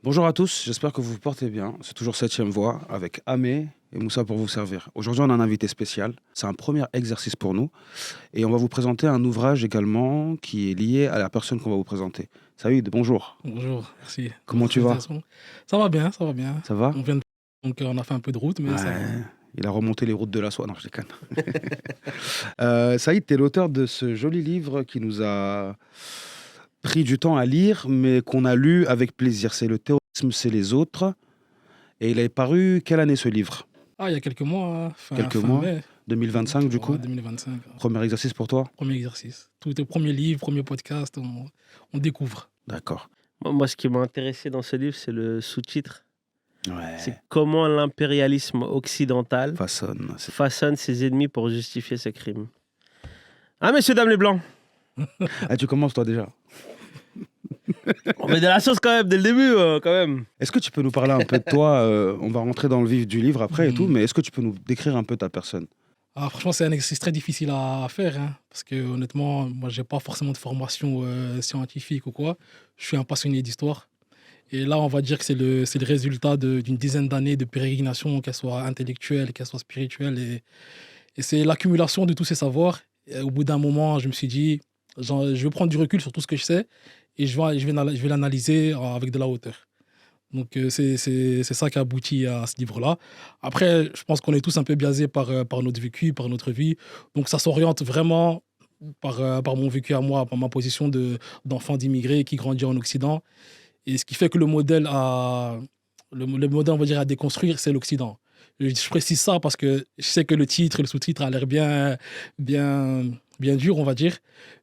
Bonjour à tous, j'espère que vous vous portez bien. C'est toujours Septième Voix avec Amé et Moussa pour vous servir. Aujourd'hui, on a un invité spécial. C'est un premier exercice pour nous. Et on va vous présenter un ouvrage également qui est lié à la personne qu'on va vous présenter. Saïd, bonjour. Bonjour, merci pour Comment votre tu vas? présentation. Ça va bien, ça va bien. Ça va? On vient de... Donc on a fait un peu de route, mais ça va. Ouais, il a remonté les routes de la soie. Non, je déconne. Saïd, tu es l'auteur de ce joli livre qui nous a pris du temps à lire, mais qu'on a lu avec plaisir. C'est Le terrorisme, c'est les autres. Et il est paru quelle année ce livre? Ah, il y a quelques mois, hein, fin, Quelques fin mois? mai, 2025 du coup? ouais, 2025. Premier exercice pour toi? Premier exercice. Tout est premier livre, premier podcast, on découvre. D'accord. Moi, ce qui m'a intéressé dans ce livre, c'est le sous-titre. Ouais. C'est comment l'impérialisme occidental Façonne. façonne ses ennemis pour justifier ses crimes. Ah, messieurs, dames les blancs, Ah, tu commences toi déjà. on met de la sauce quand même, dès le début, quand même. Est-ce que tu peux nous parler un peu de toi? On va rentrer dans le vif du livre après et tout, mais est-ce que tu peux nous décrire un peu ta personne? Ah, franchement, c'est un exercice très difficile à faire, hein, parce que honnêtement, moi, j'ai pas forcément de formation scientifique ou quoi. Je suis un passionné d'histoire. Et là, on va dire que c'est le résultat d'une dizaine d'années de pérégrination, qu'elle soit intellectuelle, qu'elle soit spirituelle. Et c'est l'accumulation de tous ces savoirs. Et au bout d'un moment, je me suis dit, je vais prendre du recul sur tout ce que je sais et je vais l'analyser avec de la hauteur. Donc, c'est ça qui a abouti à ce livre-là. Après, je pense qu'on est tous un peu biaisés par notre vécu, par notre vie. Donc, ça s'oriente vraiment par mon vécu à moi, par ma position d'enfant d'immigré qui grandit en Occident. Et ce qui fait que le modèle, on va dire, à déconstruire, c'est l'Occident. Je précise ça parce que je sais que le titre et le sous-titre a l'air bien, bien dur, on va dire,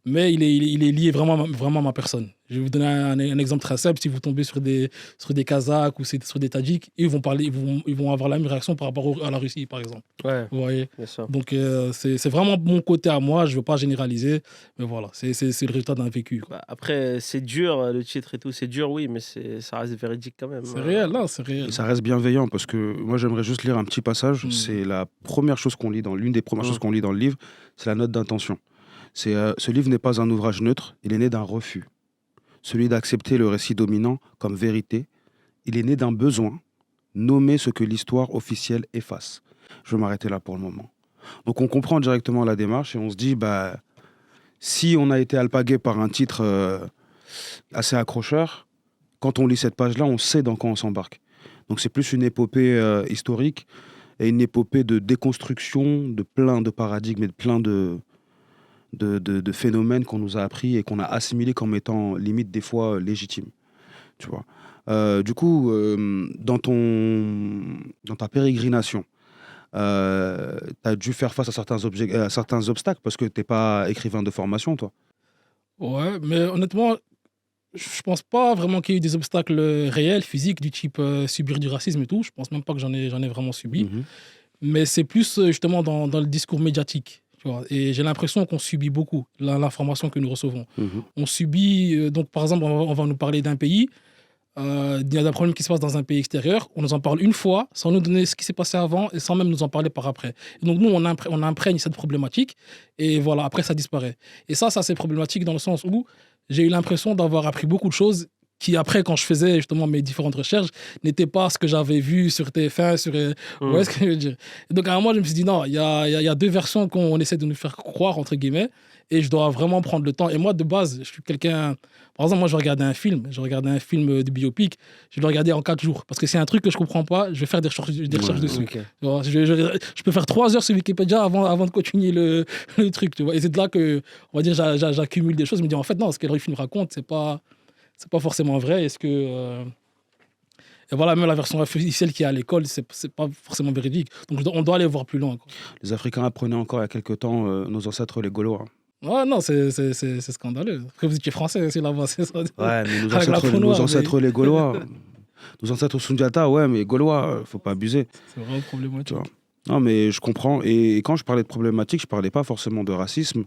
mais il est lié vraiment à ma personne. Je vais vous donner un exemple très simple. Si vous tombez sur des Kazakhs ou sur des Tadjiks, ils vont avoir la même réaction par rapport à la Russie, par exemple. Ouais, Vous voyez? bien sûr. Donc, c'est vraiment mon côté à moi. Je ne veux pas généraliser, mais voilà, c'est le résultat d'un vécu, quoi. Bah, après, c'est dur, le titre et tout. C'est dur, oui, mais ça reste véridique quand même. C'est réel, là, c'est réel. Et ça reste bienveillant parce que moi j'aimerais juste lire un petit passage. C'est la première chose qu'on lit l'une des premières choses qu'on lit dans le livre, c'est la note d'intention. Ce livre n'est pas un ouvrage neutre, il est né d'un refus. Celui d'accepter le récit dominant comme vérité. Il est né d'un besoin, nommer ce que l'histoire officielle efface. Je vais m'arrêter là pour le moment. Donc on comprend directement la démarche et on se dit, bah, si on a été alpagué par un titre assez accrocheur, quand on lit cette page-là, on sait dans quoi on s'embarque. Donc c'est plus une épopée historique et une épopée de déconstruction de plein de paradigmes et de plein de phénomènes qu'on nous a appris et qu'on a assimilés comme étant limite des fois légitimes. Tu vois. Du coup, dans ta pérégrination, tu as dû faire face à certains obstacles parce que tu n'es pas écrivain de formation, toi. Ouais, mais honnêtement, je pense pas vraiment qu'il y ait eu des obstacles réels, physiques, du type subir du racisme et tout. Je pense même pas que j'en ai vraiment subi. Mhm. Mais c'est plus justement dans le discours médiatique. Tu vois. Et j'ai l'impression qu'on subit beaucoup l'information que nous recevons. Mhm. On subit, donc par exemple, on va nous parler d'un pays. Il y a un problème qui se passe dans un pays extérieur. On nous en parle une fois, sans nous donner ce qui s'est passé avant et sans même nous en parler par après. Et donc nous, on imprègne cette problématique et voilà, après ça disparaît. Et ça c'est problématique dans le sens où j'ai eu l'impression d'avoir appris beaucoup de choses qui après, quand je faisais justement mes différentes recherches, n'étaient pas ce que j'avais vu sur TF1, vous voyez ce que je veux dire? Et donc à un moment, je me suis dit non, il y a deux versions qu'on essaie de nous faire croire, entre guillemets, et je dois vraiment prendre le temps. Et moi, de base, je suis quelqu'un... Par exemple, moi, je regardais un film de biopic, je le regardais en 4 jours. Parce que c'est un truc que je comprends pas, je vais faire des recherches dessus. Ok. Tu vois, je peux faire 3 heures sur Wikipédia avant de continuer le truc. Tu vois. Et c'est de là que, on va dire, j'accumule des choses. Je me dis, en fait, non, ce que le film raconte, c'est pas forcément vrai. Est-ce que... Et voilà, même la version officielle qui est à l'école, c'est pas forcément véridique. Donc, on doit aller voir plus loin, quoi. Les Africains apprenaient encore il y a quelque temps nos ancêtres les Gaulois. Ouais, non, c'est scandaleux. Après, vous étiez français aussi là-bas, c'est ça? Ouais, mais nos Avec la ancêtres, peau noire, les Gaulois, nos ancêtres Sundiata, ouais, mais Gaulois, faut pas abuser. c'est vraiment Tu problématique. vois. Non, mais je comprends. Et quand je parlais de problématiques, je parlais pas forcément de racisme,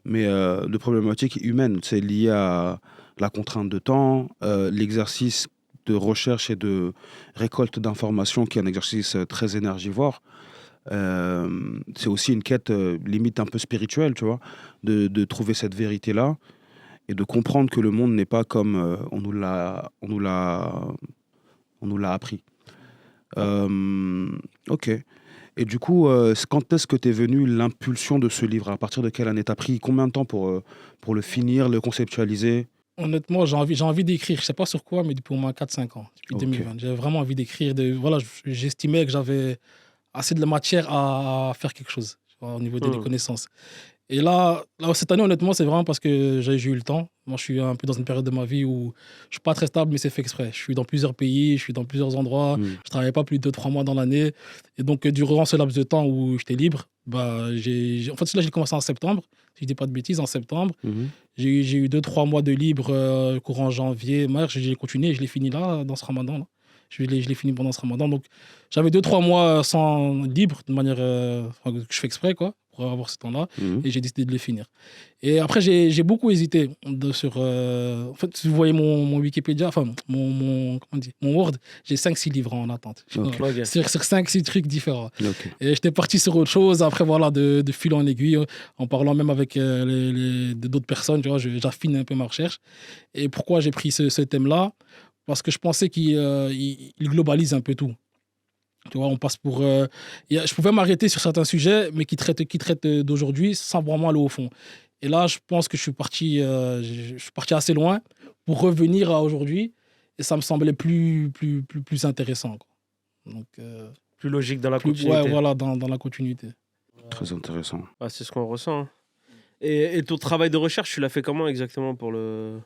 mais de problématiques humaines. C'est lié à la contrainte de temps, l'exercice de recherche et de récolte d'informations, qui est un exercice très énergivore. C'est aussi une quête limite un peu spirituelle, tu vois, de trouver cette vérité-là et de comprendre que le monde n'est pas comme on nous l'a On nous l'a appris. Ok. Et du coup, quand est-ce que t'es venu l'impulsion de ce livre? À partir de quelle année? T'as pris combien de temps pour le finir, le conceptualiser? Honnêtement, j'ai envie d'écrire. Je ne sais pas sur quoi, mais depuis au moins 4-5 ans, depuis Ok. 2020. J'avais vraiment envie d'écrire. Voilà, j'estimais que j'avais assez de la matière à faire quelque chose, tu vois, au niveau des connaissances. Et là, cette année, honnêtement, c'est vraiment parce que j'ai eu le temps. Moi, je suis un peu dans une période de ma vie où je ne suis pas très stable, mais c'est fait exprès. Je suis dans plusieurs pays, je suis dans plusieurs endroits. Je ne travaille pas plus de 2-3 mois dans l'année. Et donc, durant ce laps de temps où j'étais libre, en fait, là, j'ai commencé en septembre. Si je ne dis pas de bêtises, en septembre. J'ai eu 2-3 mois de libre courant janvier, mars. J'ai continué et je l'ai fini là, dans ce ramadan. Là. Je l'ai fini pendant ce ramadan. Donc, j'avais 2-3 mois sans libre, de manière que je fais exprès, quoi, pour avoir ce temps-là. Et j'ai décidé de les finir. Et après, j'ai beaucoup hésité sur. En fait, si vous voyez mon Wikipédia, enfin, mon Word, j'ai 5-6 livres en attente. Okay. Sur 5-6 trucs différents. Okay. Et j'étais parti sur autre chose. Après, voilà, de fil en aiguille, en parlant même avec d'autres personnes, tu vois, j'affine un peu ma recherche. Et pourquoi j'ai pris ce thème-là? Parce que je pensais qu'il globalise un peu tout. Tu vois, on passe pour. Je pouvais m'arrêter sur certains sujets, mais qui traitent d'aujourd'hui sans vraiment aller au fond. Et là, je pense que je suis parti assez loin pour revenir à aujourd'hui. Et ça me semblait plus intéressant, quoi. Donc, plus logique dans la continuité. Ouais, voilà, dans la continuité. Très intéressant. Ah, c'est ce qu'on ressent. Et ton travail de recherche, tu l'as fait comment exactement pour le...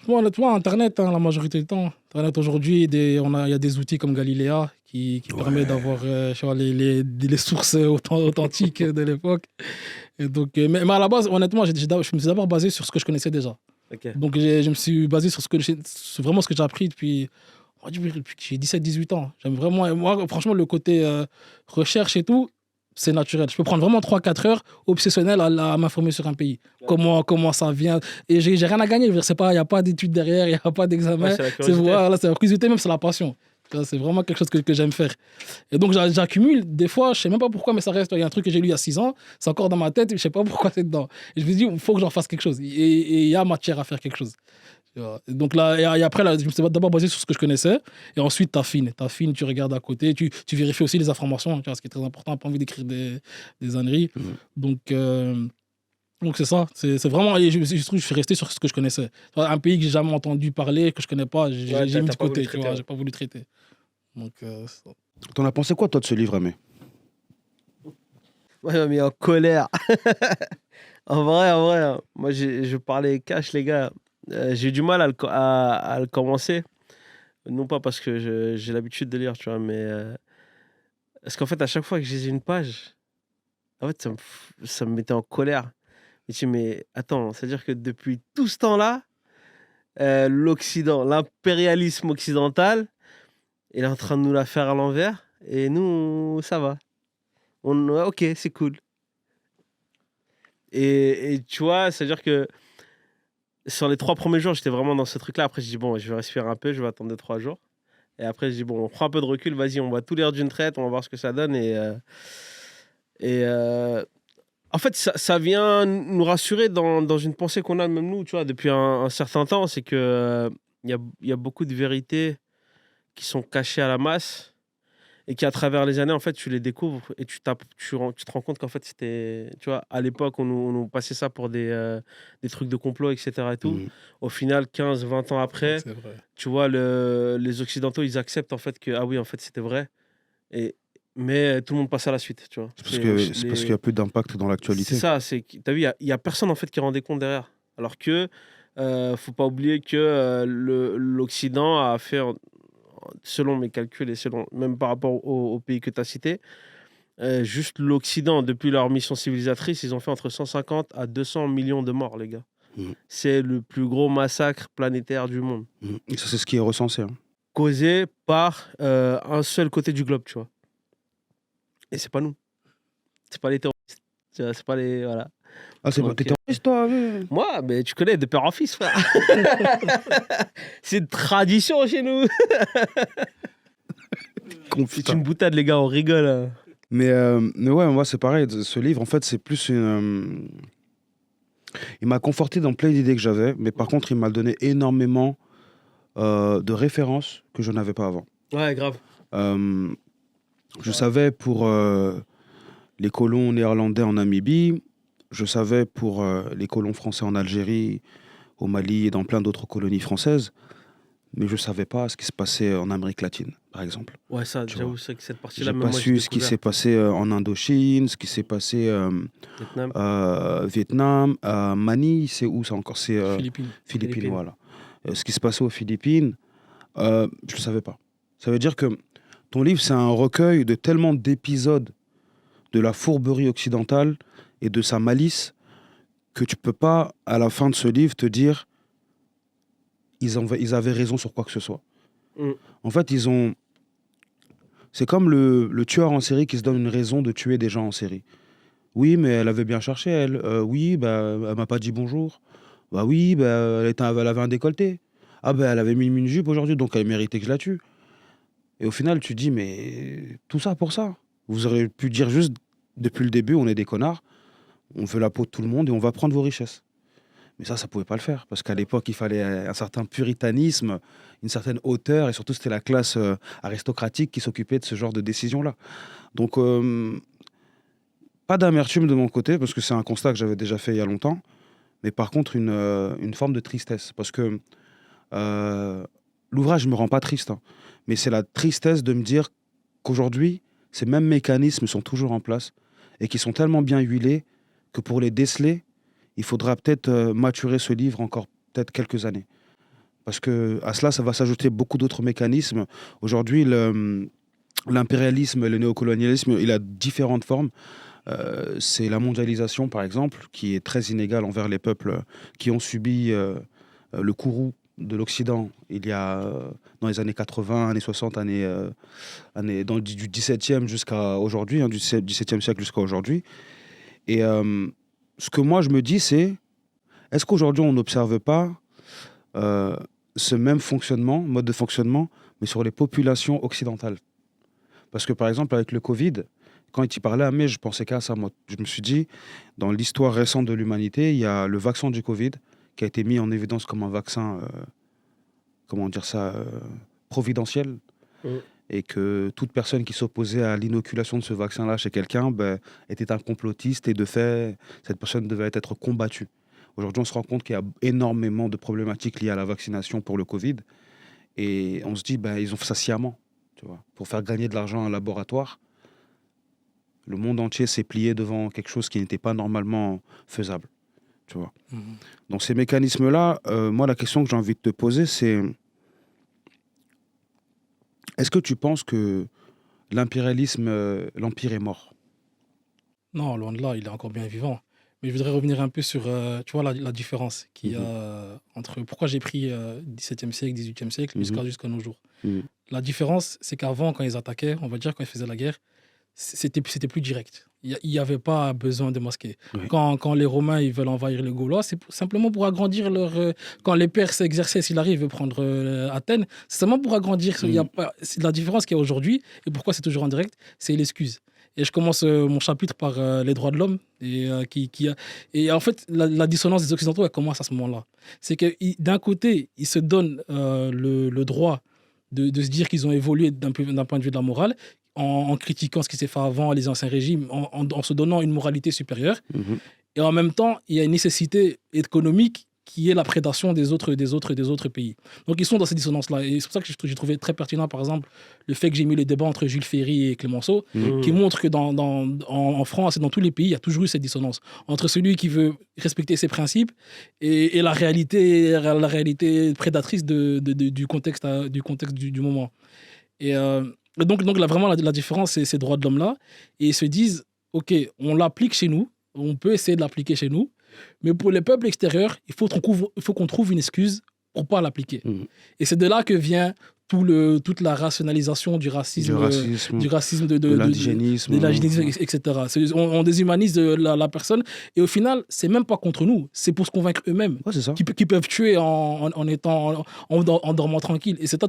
Bon, honnêtement, Internet, la majorité du temps. Internet, aujourd'hui, il y a des outils comme Galiléa qui permettent d'avoir les sources authentiques de l'époque. Et donc, mais à la base, honnêtement, je me suis d'abord basé sur ce que je connaissais déjà. Okay. Donc, je me suis basé sur vraiment ce que j'ai appris depuis que j'ai 17-18 ans. J'aime vraiment, moi, franchement, le côté recherche et tout, c'est naturel. Je peux prendre vraiment 3-4 heures obsessionnelles à m'informer sur un pays. Ouais. Comment ça vient. Et j'ai rien à gagner. Il n'y a pas d'études derrière, il n'y a pas d'examen. Ouais, c'est la curiosité, même c'est la passion. C'est vraiment quelque chose que j'aime faire. Et donc j'accumule. Des fois, je ne sais même pas pourquoi, mais ça reste. Il y a un truc que j'ai lu il y a 6 ans, c'est encore dans ma tête, je ne sais pas pourquoi c'est dedans. Et je me dis, il faut que j'en fasse quelque chose. Et il y a matière à faire quelque chose. Donc là, et après, là, je me suis d'abord basé sur ce que je connaissais, et ensuite t'affines, tu regardes à côté, tu vérifies aussi les informations, tu vois, ce qui est très important, pas envie d'écrire des âneries. Donc c'est ça, c'est vraiment, je suis resté sur ce que je connaissais. Un pays que j'ai jamais entendu parler, que je connais pas, j'ai mis de côté, tu vois, j'ai pas voulu traiter. Donc c'est ça. T'en as pensé quoi, toi, de ce livre, Amé? Ouais, mais en colère. en vrai, moi je parlais cash, les gars. J'ai eu du mal à le commencer. Non pas parce que j'ai l'habitude de lire, tu vois, mais parce qu'en fait, à chaque fois que je lisais une page, en fait, ça me mettait en colère. Je me dis, mais attends, c'est-à-dire que depuis tout ce temps-là, l'Occident, l'impérialisme occidental, il est en train de nous la faire à l'envers, et nous, ça va. Ok, c'est cool. Et tu vois, c'est-à-dire que sur les 3 premiers jours, j'étais vraiment dans ce truc-là. Après, je dis, bon, je vais respirer un peu, je vais attendre 2-3 jours. Et après, je dis, bon, on prend un peu de recul, vas-y, on va tout lire d'une traite, on va voir ce que ça donne. En fait, ça vient nous rassurer dans une pensée qu'on a, même nous, tu vois, depuis un certain temps. C'est qu'il y a beaucoup de vérités qui sont cachées à la masse et qui, à travers les années, en fait, tu les découvres et tu te rends compte qu'en fait, c'était... Tu vois, à l'époque, on nous passait ça pour des trucs de complot, etc. Et tout. Au final, 15-20 ans après, tu vois, les Occidentaux, ils acceptent en fait que, ah oui, en fait, c'était vrai. Mais tout le monde passe à la suite, tu vois. C'est parce qu'il y a plus d'impact dans l'actualité. C'est ça, t'as vu, il y a personne en fait qui rendait compte derrière. Alors que, faut pas oublier que l'Occident a fait... selon mes calculs et même par rapport au pays que tu as cité, juste l'Occident, depuis leur mission civilisatrice, ils ont fait entre 150 à 200 millions de morts, les gars. C'est le plus gros massacre planétaire du monde. Et ça, c'est ce qui est recensé. Hein. Causé par un seul côté du globe, tu vois. Et c'est pas nous. C'est pas les terroristes. C'est pas les... Voilà. Ah, c'est pas tes terroristes, toi? Moi, mais tu connais, de père en fils, frère. C'est une tradition chez nous. C'est une boutade, les gars, on rigole. Hein. Mais ouais, moi, c'est pareil. Ce livre, en fait, c'est plus une... Il m'a conforté dans plein d'idées que j'avais, mais par contre, il m'a donné énormément de références que je n'avais pas avant. Ouais, grave. Je savais pour les colons néerlandais en Namibie, je savais pour les colons français en Algérie, au Mali et dans plein d'autres colonies françaises, mais je ne savais pas ce qui se passait en Amérique latine, par exemple. Ouais, ça, Tu j'avoue, vois. c'est que cette Je partie-là, n'ai même pas moi, j'ai su ce qui découvert. s'est passé en Indochine, ce qui s'est passé Vietnam. Vietnam, Manille, c'est où ça encore? C'est Philippines. Philippines, Philippines. voilà. Ce qui se passait aux Philippines, je ne le savais pas. Ça veut dire que ton livre, c'est un recueil de tellement d'épisodes de la fourberie occidentale et de sa malice que tu peux pas, à la fin de ce livre, te dire ils avaient raison sur quoi que ce soit. Mm. En fait, c'est comme le tueur en série qui se donne une raison de tuer des gens en série. Oui, mais elle avait bien cherché, elle. Oui, bah, elle m'a pas dit bonjour. Bah oui, bah, elle avait un décolleté. Ah bah, elle avait mis une jupe aujourd'hui, donc elle méritait que je la tue. Et au final, tu te dis, mais tout ça pour ça. Vous auriez pu dire juste, depuis le début, on est des connards, on veut la peau de tout le monde et on va prendre vos richesses. Mais ça pouvait pas le faire, parce qu'à l'époque, il fallait un certain puritanisme, une certaine hauteur, et surtout, c'était la classe aristocratique qui s'occupait de ce genre de décision-là. Donc, pas d'amertume de mon côté, parce que c'est un constat que j'avais déjà fait il y a longtemps, mais par contre, une forme de tristesse, parce que l'ouvrage ne me rend pas triste, hein, mais c'est la tristesse de me dire qu'aujourd'hui, ces mêmes mécanismes sont toujours en place, et qui sont tellement bien huilés que pour les déceler, il faudra peut-être maturer ce livre encore peut-être quelques années. Parce que à cela, ça va s'ajouter beaucoup d'autres mécanismes. Aujourd'hui, l'impérialisme, le néocolonialisme, il a différentes formes. C'est la mondialisation, par exemple, qui est très inégale envers les peuples qui ont subi le courroux de l'Occident il y a dans les années 80, années 60, du 17e jusqu'à aujourd'hui, hein, du 17e siècle jusqu'à aujourd'hui. Et ce que moi je me dis, c'est est-ce qu'aujourd'hui on n'observe pas ce même mode de fonctionnement, mais sur les populations occidentales? Parce que par exemple, avec le Covid, quand il parlait à moi, je pensais qu'à ça. Moi, je me suis dit, dans l'histoire récente de l'humanité, il y a le vaccin du Covid qui a été mis en évidence comme un vaccin, comment dire ça, providentiel. Mm. Et que toute personne qui s'opposait à l'inoculation de ce vaccin-là chez quelqu'un était un complotiste et de fait, cette personne devait être combattue. Aujourd'hui, on se rend compte qu'il y a énormément de problématiques liées à la vaccination pour le Covid. Et on se dit, ils ont fait ça sciemment, tu vois, pour faire gagner de l'argent à un laboratoire. Le monde entier s'est plié devant quelque chose qui n'était pas normalement faisable, tu vois. Mhm. Donc ces mécanismes-là, moi, la question que j'ai envie de te poser, c'est est-ce que tu penses que l'impérialisme, l'empire est mort? Non, loin de là, il est encore bien vivant. Mais je voudrais revenir un peu sur tu vois, la différence qu'il y a entre pourquoi j'ai pris 17e siècle, 18e siècle jusqu'à nos jours. Mhm. La différence, c'est qu'avant, quand ils attaquaient, on va dire, quand ils faisaient la guerre, c'était plus direct. Il n'y avait pas besoin de masquer. Oui. Quand les Romains ils veulent envahir les Gaulois, c'est simplement pour agrandir leur. Quand les Perses exerçaient, s'il arrive, veut prendre Athènes, c'est seulement pour agrandir. Il y a pas, c'est la différence qu'il y a aujourd'hui, et pourquoi c'est toujours en direct, c'est l'excuse. Et je commence mon chapitre par les droits de l'homme. Et en fait, la dissonance des Occidentaux, elle commence à ce moment-là. C'est que d'un côté, ils se donnent le droit de se dire qu'ils ont évolué d'un point de vue de la morale, en critiquant ce qui s'est fait avant, les anciens régimes, en se donnant une moralité supérieure. Mhm. Et en même temps, il y a une nécessité économique qui est la prédation des autres pays. Donc ils sont dans ces dissonances-là. Et c'est pour ça que j'ai trouvé très pertinent, par exemple, le fait que j'ai mis le débat entre Jules Ferry et Clemenceau, qui montre que en France et dans tous les pays, il y a toujours eu cette dissonance entre celui qui veut respecter ses principes et la réalité prédatrice du contexte du moment. Et donc là, vraiment, la différence, c'est ces droits de l'homme-là. Et ils se disent, OK, on l'applique chez nous, on peut essayer de l'appliquer chez nous, mais pour les peuples extérieurs, il faut qu'on trouve une excuse pour ne pas l'appliquer. Et c'est de là que vient toute la rationalisation du racisme, de l'indigénisme, etc. On déshumanise la personne, et au final, c'est même pas contre nous, c'est pour se convaincre eux-mêmes, ouais, c'est ça. qui peuvent tuer en dormant tranquille. Et c'est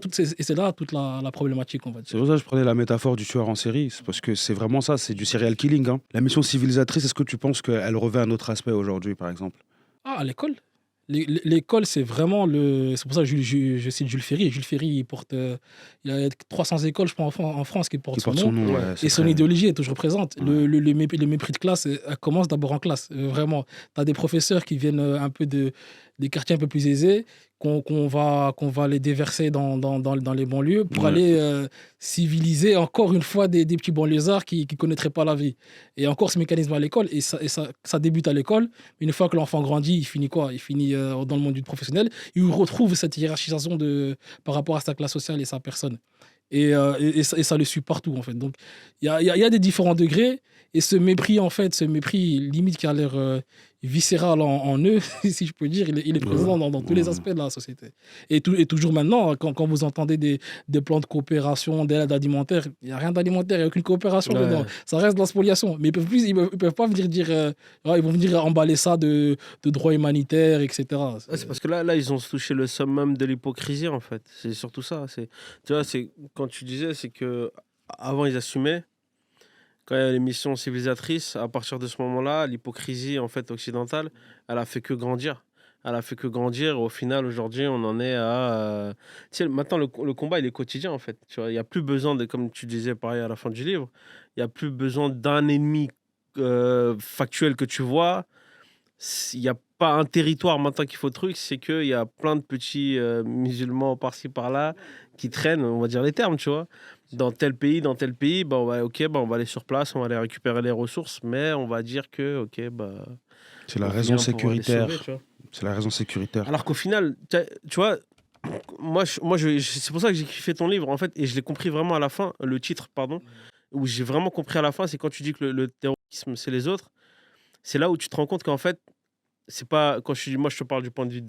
là toute la problématique, on va dire. C'est pour ça que je prenais la métaphore du tueur en série, c'est parce que c'est vraiment ça, c'est du serial killing. Hein. La mission civilisatrice, est-ce que tu penses qu'elle revêt un autre aspect aujourd'hui, par exemple? À l'école. L'école, c'est vraiment le. C'est pour ça que je cite Jules Ferry. Jules Ferry, il y a 300 écoles, je pense, en France qui portent Qui son porte son nom. nom, Ouais. ouais, Et c'est son très... idéologie est toujours présente. Ouais. Le mépris de classe elle commence d'abord en classe. Vraiment. Tu as des professeurs qui viennent un peu des quartiers un peu plus aisés, qu'on va les déverser dans les banlieues pour Ouais. aller civiliser encore une fois des petits banlieusards qui ne connaîtraient pas la vie. Et encore ce mécanisme à l'école, et ça débute à l'école. Une fois que l'enfant grandit, il finit quoi? Il finit dans le monde du professionnel. Il retrouve cette hiérarchisation par rapport à sa classe sociale et sa personne. Et ça le suit partout, en fait. Donc, il y a des différents degrés. Et ce mépris, en fait, ce mépris limite qui a l'air viscéral en eux, si je peux dire, il est présent dans tous les aspects de la société. Et toujours maintenant, quand vous entendez des plans de coopération, d'aide alimentaire, il n'y a rien d'alimentaire, il n'y a aucune coopération Ouais. dedans. Ça reste de la spoliation. Mais ils peuvent pas venir dire, ils vont venir emballer ça de droits humanitaires, etc. Ouais, c'est parce que là, ils ont touché le summum de l'hypocrisie, en fait. C'est surtout ça. Tu vois, quand tu disais, c'est que avant ils assumaient. Quand il y a les missions civilisatrices, à partir de ce moment-là, l'hypocrisie en fait occidentale, elle a fait que grandir. Elle a fait que grandir. Au final, aujourd'hui, on en est à. Tu sais, maintenant, le combat, il est quotidien, en fait. Tu vois, il n'y a plus besoin de, comme tu disais pareil à la fin du livre, il n'y a plus besoin d'un ennemi factuel que tu vois. Il n'y a pas un territoire maintenant qu'il faut truc, c'est qu'il y a plein de petits musulmans par-ci par-là qui traînent, on va dire les termes, tu vois. Dans tel pays, bah, on va aller sur place, on va aller récupérer les ressources, mais on va dire que, ok, bah. C'est la on raison vient pour les sécuritaire. sauver, tu vois. C'est la raison sécuritaire. Alors qu'au final, tu vois, c'est pour ça que j'ai kiffé ton livre, en fait, et je l'ai compris vraiment à la fin, le titre, pardon, où j'ai vraiment compris à la fin, c'est quand tu dis que le terrorisme, c'est les autres, c'est là où tu te rends compte qu'en fait, c'est pas, moi je te parle du point de vue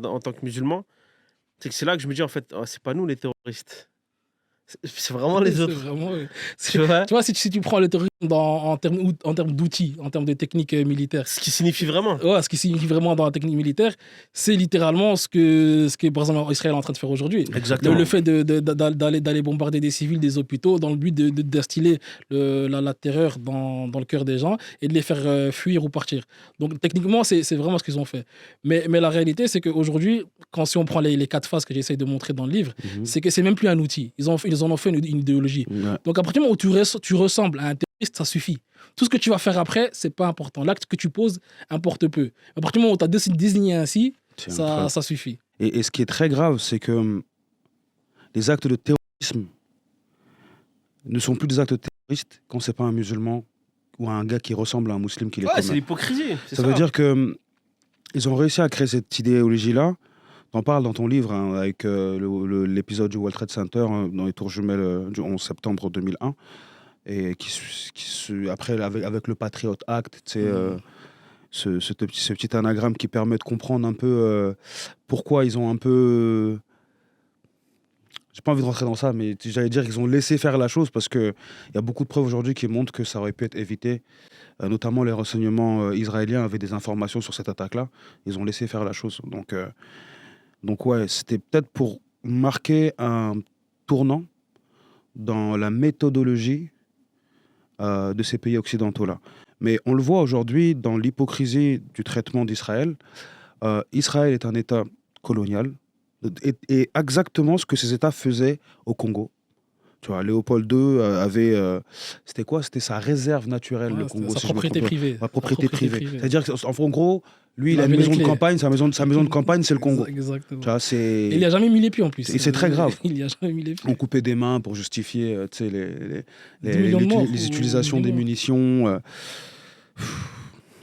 en tant que musulman, c'est que c'est là que je me dis, en fait, oh, c'est pas nous les terroristes. C'est vraiment les C'est autres. vraiment, Tu vois tu vois, si tu prends le terrorisme en termes d'outils, en termes de techniques militaires, Ce qui signifie vraiment. ouais, ce qui signifie vraiment dans la technique militaire, c'est littéralement ce que par exemple, Israël est en train de faire aujourd'hui. Exactement. Le fait d'aller bombarder des civils, des hôpitaux, dans le but d'instiller la terreur dans le cœur des gens et de les faire fuir ou partir. Donc techniquement, c'est vraiment ce qu'ils ont fait. Mais la réalité, c'est qu'aujourd'hui, si on prend les 4 phases que j'essaye de montrer dans le livre, c'est que c'est même plus un outil. Ils en ont fait une idéologie. Ouais. Donc à partir du moment où tu ressembles à un terroriste, ça suffit. Tout ce que tu vas faire après, c'est pas important. L'acte que tu poses importe peu. À partir du moment où tu as désigné ainsi, C'est incroyable. ça suffit. Et ce qui est très grave, c'est que les actes de terrorisme ne sont plus des actes terroristes quand c'est pas un musulman ou un gars qui ressemble à un musulman qui les Ouais, c'est commet. l'hypocrisie. C'est Ça veut dire que ils ont réussi à créer cette idéologie-là. T'en parles dans ton livre hein, avec l'épisode du World Trade Center hein, dans les tours jumelles du 11 septembre 2001 et après avec le Patriot Act, tu sais, ce petit anagramme qui permet de comprendre un peu pourquoi ils ont un peu j'ai pas envie de rentrer dans ça, mais j'allais dire qu'ils ont laissé faire la chose parce qu'il y a beaucoup de preuves aujourd'hui qui montrent que ça aurait pu être évité. Notamment les renseignements israéliens avaient des informations sur cette attaque-là. Ils ont laissé faire la chose. Donc ouais, c'était peut-être pour marquer un tournant dans la méthodologie de ces pays occidentaux-là. Mais on le voit aujourd'hui dans l'hypocrisie du traitement d'Israël. Israël est un État colonial et exactement ce que ces États faisaient au Congo. Tu vois, Léopold II avait... c'était quoi? C'était sa réserve naturelle, le Congo. Sa si je me propriété trompe pas. privée. Sa propriété privée. C'est-à-dire qu'en gros, lui, il a avait une les maison de clés. campagne, sa maison de campagne, c'est le Congo. Exactement. Tu vois, Et il n'y a jamais mis les pieds en plus. Et c'est très grave. Il n'y a jamais mis les pieds. On coupait des mains pour justifier tu sais, 10 millions de morts, les ou utilisations 10 des morts. munitions.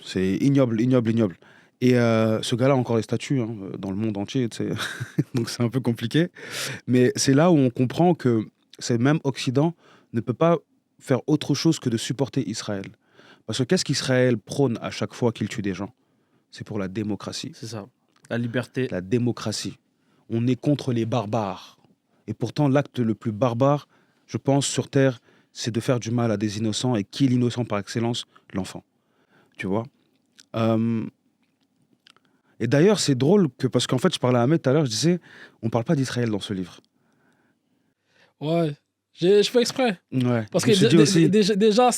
C'est ignoble, ignoble, ignoble. Et ce gars-là a encore les statuts hein, dans le monde entier. Tu sais. Donc c'est un peu compliqué. Mais c'est là où on comprend que ce même Occident ne peut pas faire autre chose que de supporter Israël. Parce que qu'est-ce qu'Israël prône à chaque fois qu'il tue des gens? C'est pour la démocratie. C'est ça. La liberté. La démocratie. On est contre les barbares. Et pourtant, l'acte le plus barbare, je pense, sur Terre, c'est de faire du mal à des innocents. Et qui est l'innocent par excellence? L'enfant. Tu vois Et d'ailleurs, c'est drôle, parce qu'en fait, je parlais à Ahmed tout à l'heure, je disais, on ne parle pas d'Israël dans ce livre. Ouais. Je fais exprès. Ouais. Parce Je me suis dit que aussi. déjà,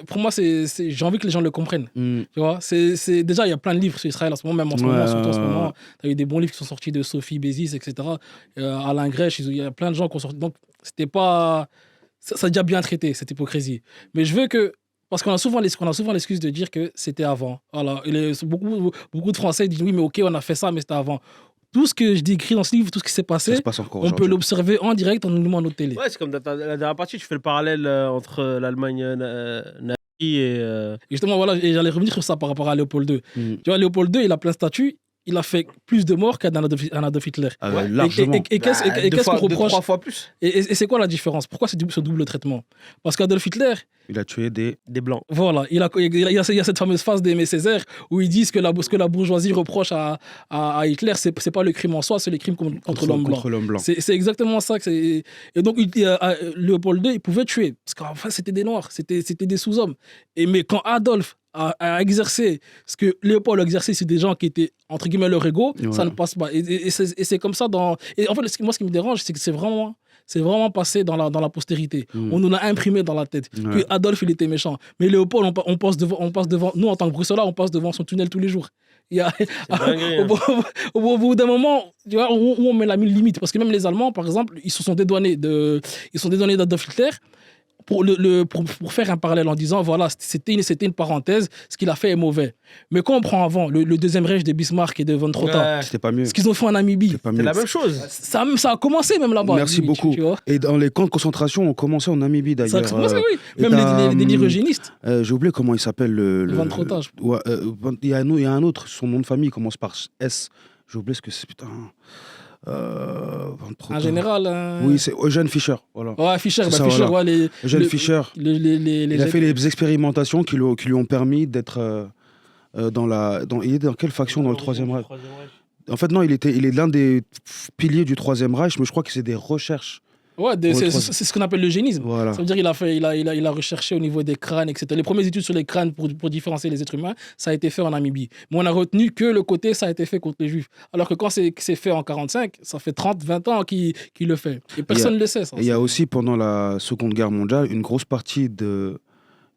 pour moi, j'ai envie que les gens le comprennent. Tu vois, déjà, il y a plein de livres sur Israël en ce moment, même en ce moment, surtout en ce moment. Il y a eu des bons livres qui sont sortis de Sophie Bézis, etc. Alain Grèche, il y a plein de gens qui ont sorti. Donc, c'était pas. Ça a déjà bien traité, cette hypocrisie. Mais je veux que. Parce qu'on a souvent l'excuse de dire que c'était avant. Voilà. Beaucoup de Français disent oui, mais ok, on a fait ça, mais c'était avant. Tout ce que je décris dans ce livre, tout ce qui s'est Ça passé, se passe encore on peut aujourd'hui. l'observer en direct en nous à notre télé. Ouais, c'est comme dans la dernière partie, tu fais le parallèle entre l'Allemagne nazie et. Et justement, voilà, et j'allais revenir sur ça par rapport à Léopold II. Tu vois, Léopold II, il a plein de statuts, il a fait plus de morts qu'un Adolf Hitler. Ouais. Largement. Et qu'est-ce qu'on reproche 3 fois plus. Et c'est quoi la différence? Pourquoi ce double traitement? Parce qu'Adolf Hitler, Il a tué des Blancs. voilà, il y a cette fameuse phase d'Aimé Césaire où ils disent que ce que la bourgeoisie reproche à Hitler, c'est pas le crime en soi, c'est le crime contre l'homme blanc. contre l'homme blanc. C'est exactement ça. Et donc, Léopold II, il pouvait tuer. Parce qu'enfin, c'était des Noirs, c'était des sous-hommes. Mais quand Adolphe a exercé ce que Léopold a exercé, c'est des gens qui étaient, entre guillemets, leur ego, ça ne passe pas. Et c'est comme ça dans... Et en fait, moi, ce qui me dérange, c'est que c'est vraiment passé dans la postérité. On nous l'a imprimé dans la tête. Que Adolphe, il était méchant. Mais Léopold, on passe devant... Nous, en tant que Bruxellois, on passe devant son tunnel tous les jours. Au bout d'un moment, tu vois, où on met la limite. Parce que même les Allemands, par exemple, ils se sont dédouanés d'Adolf Hitler pour faire un parallèle en disant, voilà, c'était une parenthèse, ce qu'il a fait est mauvais. Mais quand on prend avant le deuxième Reich de Bismarck et de von Trotha, C'était pas mieux. ce qu'ils ont fait en Namibie, C'était pas C'est mieux. la même chose. ça a commencé même là-bas. Merci beaucoup. Tu vois. Et dans les camps de concentration, on commençait en Namibie Ça a d'ailleurs. commencé, oui. et Même t'as, les délires eugénistes. J'ai oublié comment il s'appelle. Von Trotha, je Ouais, il y a un autre, son nom de famille commence par S. J'ai oublié ce que c'est, putain. Von Trotha. En général. Oui, c'est Eugène Fischer. Voilà. Ouais, Fischer, C'est ça, Fischer, voilà. ouais, Eugène Fischer. Il a fait les les expérimentations qui lui ont permis d'être il est dans quelle faction dans le Troisième Reich? En fait, non, il est l'un des piliers du Troisième Reich, mais je crois que c'est des recherches. Ouais, Pour le c'est troisième. ce qu'on appelle l'eugénisme. Voilà. Ça veut dire qu'il a recherché au niveau des crânes, etc. Les premières études sur les crânes pour différencier les êtres humains, ça a été fait en Namibie. Mais on a retenu que le côté ça a été fait contre les Juifs. Alors que quand c'est fait en 1945, ça fait 30, 20 ans qu'il le fait. Et personne ne le sait. Ça. Et il y a aussi, pendant la Seconde Guerre mondiale, une grosse partie des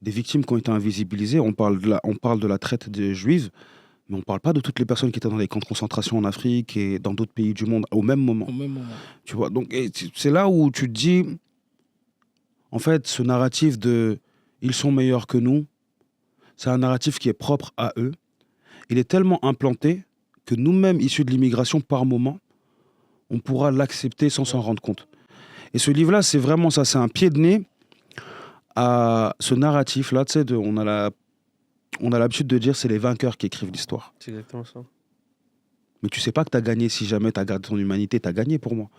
victimes qui ont été invisibilisées. On parle de la traite des Juifs, mais on ne parle pas de toutes les personnes qui étaient dans les camps de concentration en Afrique et dans d'autres pays du monde au même moment. Au même moment. Tu vois, donc c'est là où tu te dis, en fait, ce narratif de « ils sont meilleurs que nous », c'est un narratif qui est propre à eux. Il est tellement implanté que nous-mêmes, issus de l'immigration, par moment, on pourra l'accepter sans s'en rendre compte. Et ce livre-là, c'est vraiment ça, c'est un pied de nez à ce narratif-là, tu sais, on a l'habitude de dire c'est les vainqueurs qui écrivent l'histoire. C'est exactement ça. Mais tu sais pas que tu as gagné si jamais tu as gardé ton humanité, tu as gagné pour moi.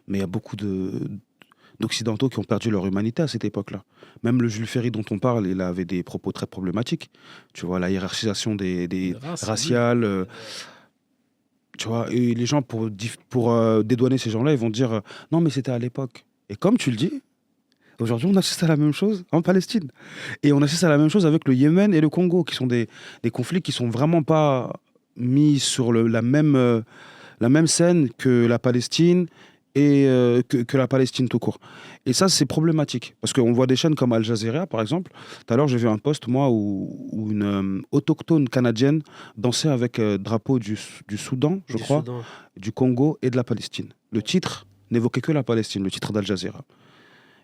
Mais il y a beaucoup d'Occidentaux qui ont perdu leur humanité à cette époque-là. Même le Jules Ferry dont on parle, il avait des propos très problématiques. Tu vois, la hiérarchisation des raciales. Tu vois, et les gens, pour dédouaner ces gens-là, ils vont dire non, mais c'était à l'époque. Et comme tu le dis, aujourd'hui, on assiste à la même chose en Palestine. Et on assiste à la même chose avec le Yémen et le Congo, qui sont des conflits qui sont vraiment pas mis sur la même scène que la Palestine et que la Palestine tout court. Et ça, c'est problématique. Parce qu'on voit des chaînes comme Al Jazeera, par exemple. Tout à l'heure, j'ai vu un post, moi, où une autochtone canadienne dansait avec drapeau du Soudan, je crois, du Congo et de la Palestine. Le titre n'évoquait que la Palestine, le titre d'Al Jazeera.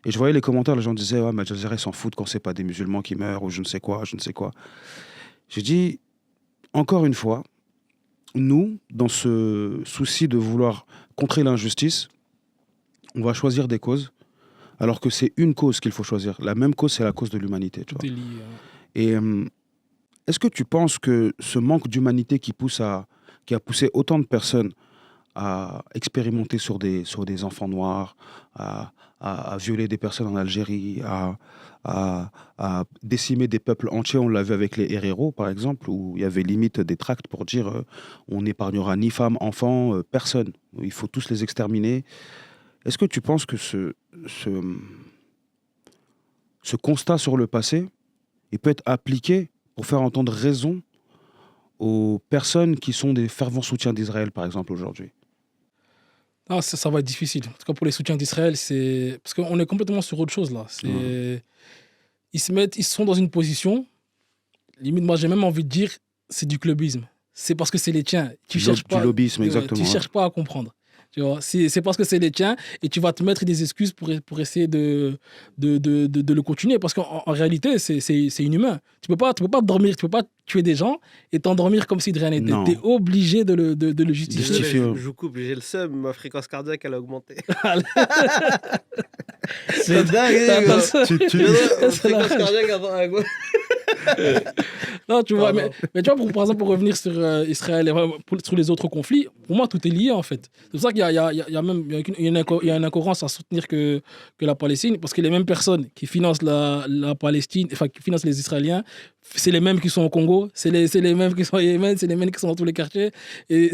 Et je voyais les commentaires, les gens disaient « Ouais, mais Al Jazeera, ils s'en foutent quand c'est pas des musulmans qui meurent, ou je ne sais quoi, je ne sais quoi. » J'ai dit, encore une fois, nous, dans ce souci de vouloir contrer l'injustice, on va choisir des causes, alors que c'est une cause qu'il faut choisir. La même cause, c'est la cause de l'humanité. Tu vois. Tout est lié. Et est-ce que tu penses que ce manque d'humanité qui a poussé autant de personnes à expérimenter sur des enfants noirs, à violer des personnes en Algérie, à décimer des peuples entiers. On l'a vu avec les Herero, par exemple, où il y avait limite des tracts pour dire on n'épargnera ni femmes, enfants, personne. Il faut tous les exterminer. Est-ce que tu penses que ce constat sur le passé, il peut être appliqué pour faire entendre raison aux personnes qui sont des fervents soutiens d'Israël, par exemple, aujourd'hui? Ah, ça va être difficile. En tout cas, pour les soutiens d'Israël, c'est. Parce qu'on est complètement sur autre chose là. Ils sont dans une position. Limite, moi, j'ai même envie de dire, c'est du clubisme. C'est parce que c'est les tiens. Tu cherches Du pas. lobbyisme, Ouais, exactement. tu cherches pas à comprendre. Tu vois, c'est parce que c'est les tiens et tu vas te mettre des excuses pour essayer de le continuer. Parce qu'en réalité, c'est inhumain. Tu peux pas dormir, tu peux pas tuer des gens et t'endormir comme si de rien n'était. Non. Tu es obligé de le justifier. Justifier. Désolé, je vous coupe, j'ai le seum, ma fréquence cardiaque elle a augmenté. C'est dingue. gars. Tu- Ma C'est la fréquence rage. cardiaque a augmenté. Non, tu vois, Pardon. mais tu vois, par exemple, pour revenir sur Israël et sur les autres conflits, pour moi, tout est lié en fait. C'est pour ça qu'il y a même il y a une incohérence à soutenir que la Palestine, parce que les mêmes personnes qui financent la Palestine, enfin, qui financent les Israéliens, c'est les mêmes qui sont au Congo, c'est les mêmes qui sont au Yémen, c'est les mêmes qui sont dans tous les quartiers. Et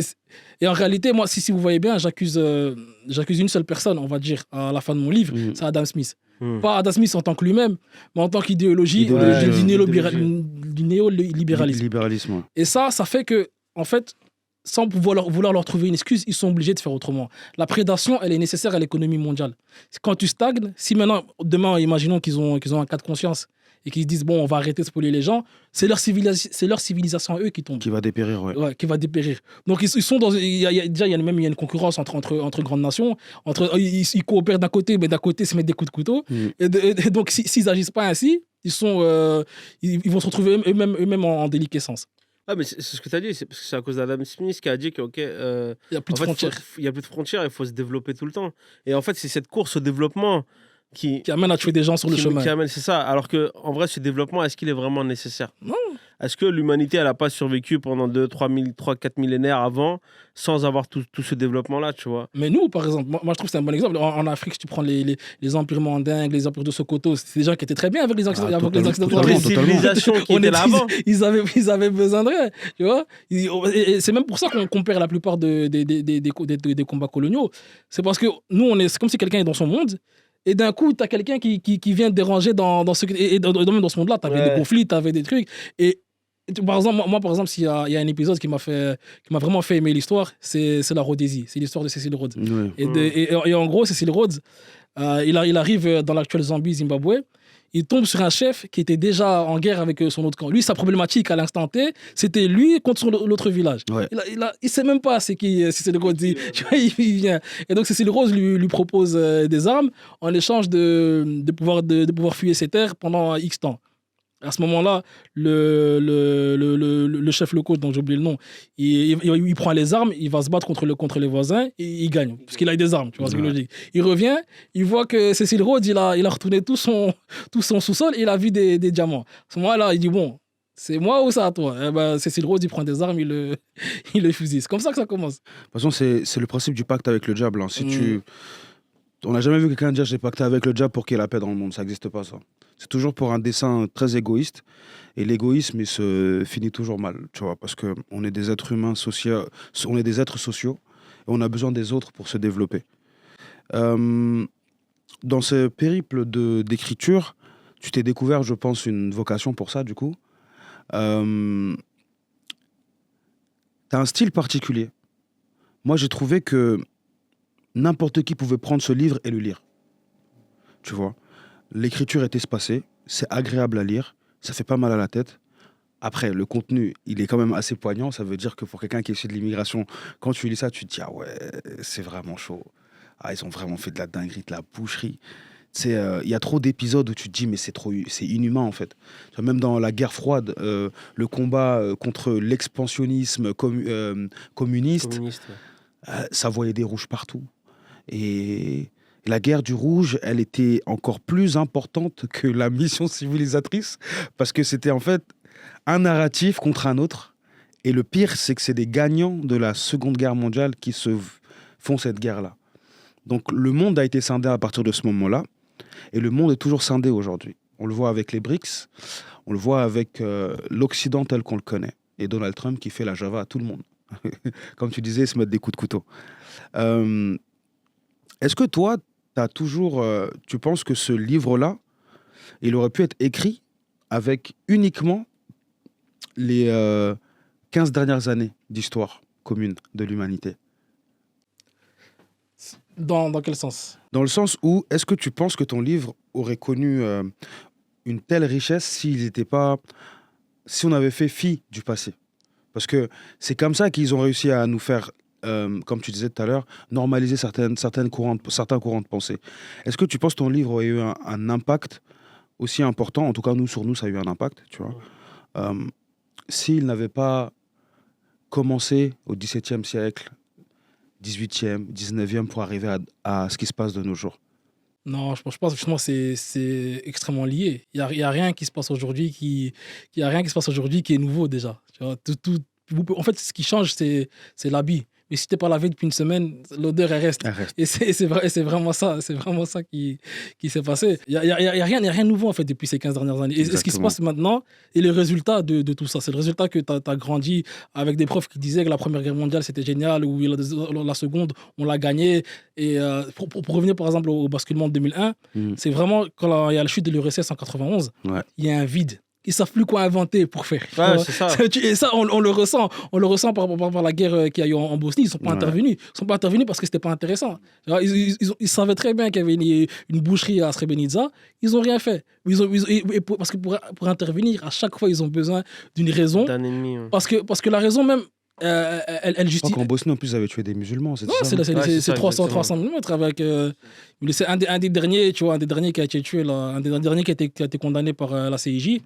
en réalité, moi, si vous voyez bien, j'accuse une seule personne, on va dire, à la fin de mon livre, c'est Adam Smith. Pas Adam Smith en tant que lui-même, mais en tant qu'idéologie du néolibéralisme. Libéralisme. Ouais. Et ça fait que, en fait, sans vouloir leur trouver une excuse, ils sont obligés de faire autrement. La prédation, elle est nécessaire à l'économie mondiale. Quand tu stagnes, si maintenant, demain, imaginons qu'ils ont un cas de conscience et qu'ils se disent, bon, on va arrêter de spolier les gens, c'est leur civilisation à eux qui tombe. Qui va dépérir, ouais. Ouais, qui va dépérir. Donc, ils sont dans. Déjà, il y a une concurrence entre grandes nations. Ils coopèrent d'un côté, mais d'un côté, ils se mettent des coups de couteau. Et donc, s'ils n'agissent pas ainsi, ils vont se retrouver eux-mêmes en déliquescence. Ah, mais c'est ce que tu as dit, c'est parce que c'est à cause d'Adam Smith qui a dit que, Il n'y a plus en de fait, frontières. il n'y a plus de frontières, il faut se développer tout le temps. Et en fait, c'est cette course au développement qui Amène à tuer des gens sur le chemin. qui amène, c'est ça. Alors que, en vrai, ce développement, est-ce qu'il est vraiment nécessaire? Non. Est-ce que l'humanité, elle n'a pas survécu pendant 4 millénaires avant sans avoir tout ce développement-là, tu vois? Mais nous, par exemple, moi je trouve que c'est un bon exemple. En Afrique, si tu prends les empires mandingues, les empires de Sokoto, c'est des gens qui étaient très bien avec les Occidentaux. totalement. Les civilisations qui étaient là avant. Ils avaient besoin de rien, tu vois. Et c'est même pour ça qu'on perd la plupart des combats coloniaux. C'est parce que nous, c'est comme si quelqu'un est dans son monde. Et d'un coup, tu as quelqu'un qui vient te déranger dans ce. Et dans ce monde-là, tu avais des conflits, tu avais des trucs. Et par exemple, moi, par exemple, s'il y a un épisode qui m'a vraiment fait aimer l'histoire, c'est la Rhodésie. C'est l'histoire de Cecil Rhodes. Ouais. Et en gros, Cecil Rhodes, il arrive dans l'actuelle Zambie, Zimbabwe. Il tombe sur un chef qui était déjà en guerre avec son autre camp. Lui, sa problématique à l'instant T, c'était lui contre l'autre village. Ouais. Il sait même pas c'est qui Cecil Rhodes. Tu vois, il vient. Et donc, Cecil Rhodes lui propose des armes en échange de pouvoir fuir ses terres pendant X temps. À ce moment-là, le chef local, dont j'ai oublié le nom, il prend les armes, il va se battre contre les voisins et il gagne, parce qu'il a des armes, tu vois, c'est logique. Il revient, il voit que Cecil Rhodes, il a retourné tout son sous-sol et il a vu des diamants. À ce moment-là, il dit, bon, c'est moi ou ça à toi? Eh ben, Cecil Rhodes, il prend des armes, il le fusille. C'est comme ça que ça commence. De toute façon, c'est le principe du pacte avec le diable. Hein. On n'a jamais vu quelqu'un dire j'ai pacté avec le diable pour qu'il y ait la paix dans le monde. Ça n'existe pas, ça. C'est toujours pour un dessein très égoïste. Et l'égoïsme, il se finit toujours mal, tu vois, parce qu'on est des êtres humains sociaux, on est des êtres sociaux, et on a besoin des autres pour se développer. Dans ce périple d'écriture, tu t'es découvert, je pense, une vocation pour ça, du coup. Tu as un style particulier. Moi, j'ai trouvé que n'importe qui pouvait prendre ce livre et le lire. Tu vois, l'écriture est espacée, c'est agréable à lire, ça fait pas mal à la tête. Après, le contenu, il est quand même assez poignant. Ça veut dire que pour quelqu'un qui est issu de l'immigration, quand tu lis ça, tu te dis « Ah ouais, c'est vraiment chaud. Ah, ils ont vraiment fait de la dinguerie, de la boucherie. » Il y a trop d'épisodes où tu te dis « Mais c'est inhumain, en fait. » Même dans la guerre froide, le combat contre l'expansionnisme communiste, ça voyait des rouges partout. Et la guerre du rouge, elle était encore plus importante que la mission civilisatrice, parce que c'était en fait un narratif contre un autre. Et le pire, c'est que c'est des gagnants de la Seconde Guerre mondiale qui se font cette guerre-là. Donc le monde a été scindé à partir de ce moment-là, et le monde est toujours scindé aujourd'hui. On le voit avec les BRICS, on le voit avec l'Occident tel qu'on le connaît, et Donald Trump qui fait la Java à tout le monde. Comme tu disais, se mettre des coups de couteau. Est-ce que toi, tu penses que ce livre-là, il aurait pu être écrit avec uniquement les 15 dernières années d'histoire commune de l'humanité? Dans quel sens? Dans le sens où, est-ce que tu penses que ton livre aurait connu une telle richesse si on avait fait fi du passé? Parce que c'est comme ça qu'ils ont réussi à nous faire, comme tu disais tout à l'heure, normaliser certains courants de pensée. Est-ce que tu penses que ton livre aurait eu un impact aussi important, en tout cas sur nous ça a eu un impact, tu vois, s'il n'avait pas commencé au XVIIe siècle, XVIIIe, XIXe pour arriver à ce qui se passe de nos jours? Non, je pense justement que c'est extrêmement lié. Il y a rien qui se passe aujourd'hui il y a rien qui se passe aujourd'hui qui est nouveau déjà. Tu vois, en fait, ce qui change, c'est l'habit. Mais si t'es pas lavé depuis une semaine, l'odeur, elle reste. Elle reste. Et c'est vraiment ça qui s'est passé. Il y a rien de nouveau en fait depuis ces 15 dernières années. Et ce qui se Exactement. passe maintenant, et le résultat de tout ça, c'est le résultat que tu as grandi avec des profs qui disaient que la Première Guerre mondiale c'était génial, ou la Seconde, on l'a gagnée. Et pour revenir par exemple au basculement de 2001, c'est vraiment quand il y a la chute de l'URSS en 91, Ouais. il y a un vide. Ils savent plus quoi inventer pour faire. Ouais, c'est ça. Et ça, on le ressent. On le ressent par la guerre qu'il y a eu en Bosnie. Ils ne sont pas Ouais. intervenus. Ils ne sont pas intervenus parce que ce n'était pas intéressant. Ils savaient très bien qu'il y avait une boucherie à Srebrenica. Ils n'ont rien fait. Parce que pour intervenir, à chaque fois, ils ont besoin d'une raison. D'un ennemi. Ouais. Parce que la raison même, elle Je crois justifie. qu'en Bosnie, en plus, ils avaient tué des musulmans. C'est Ouais, ça, non? c'est 300 mm avec. C'est un des derniers, tu vois, un des derniers qui a été tué, là, un des derniers qui a été condamné par la CIJ.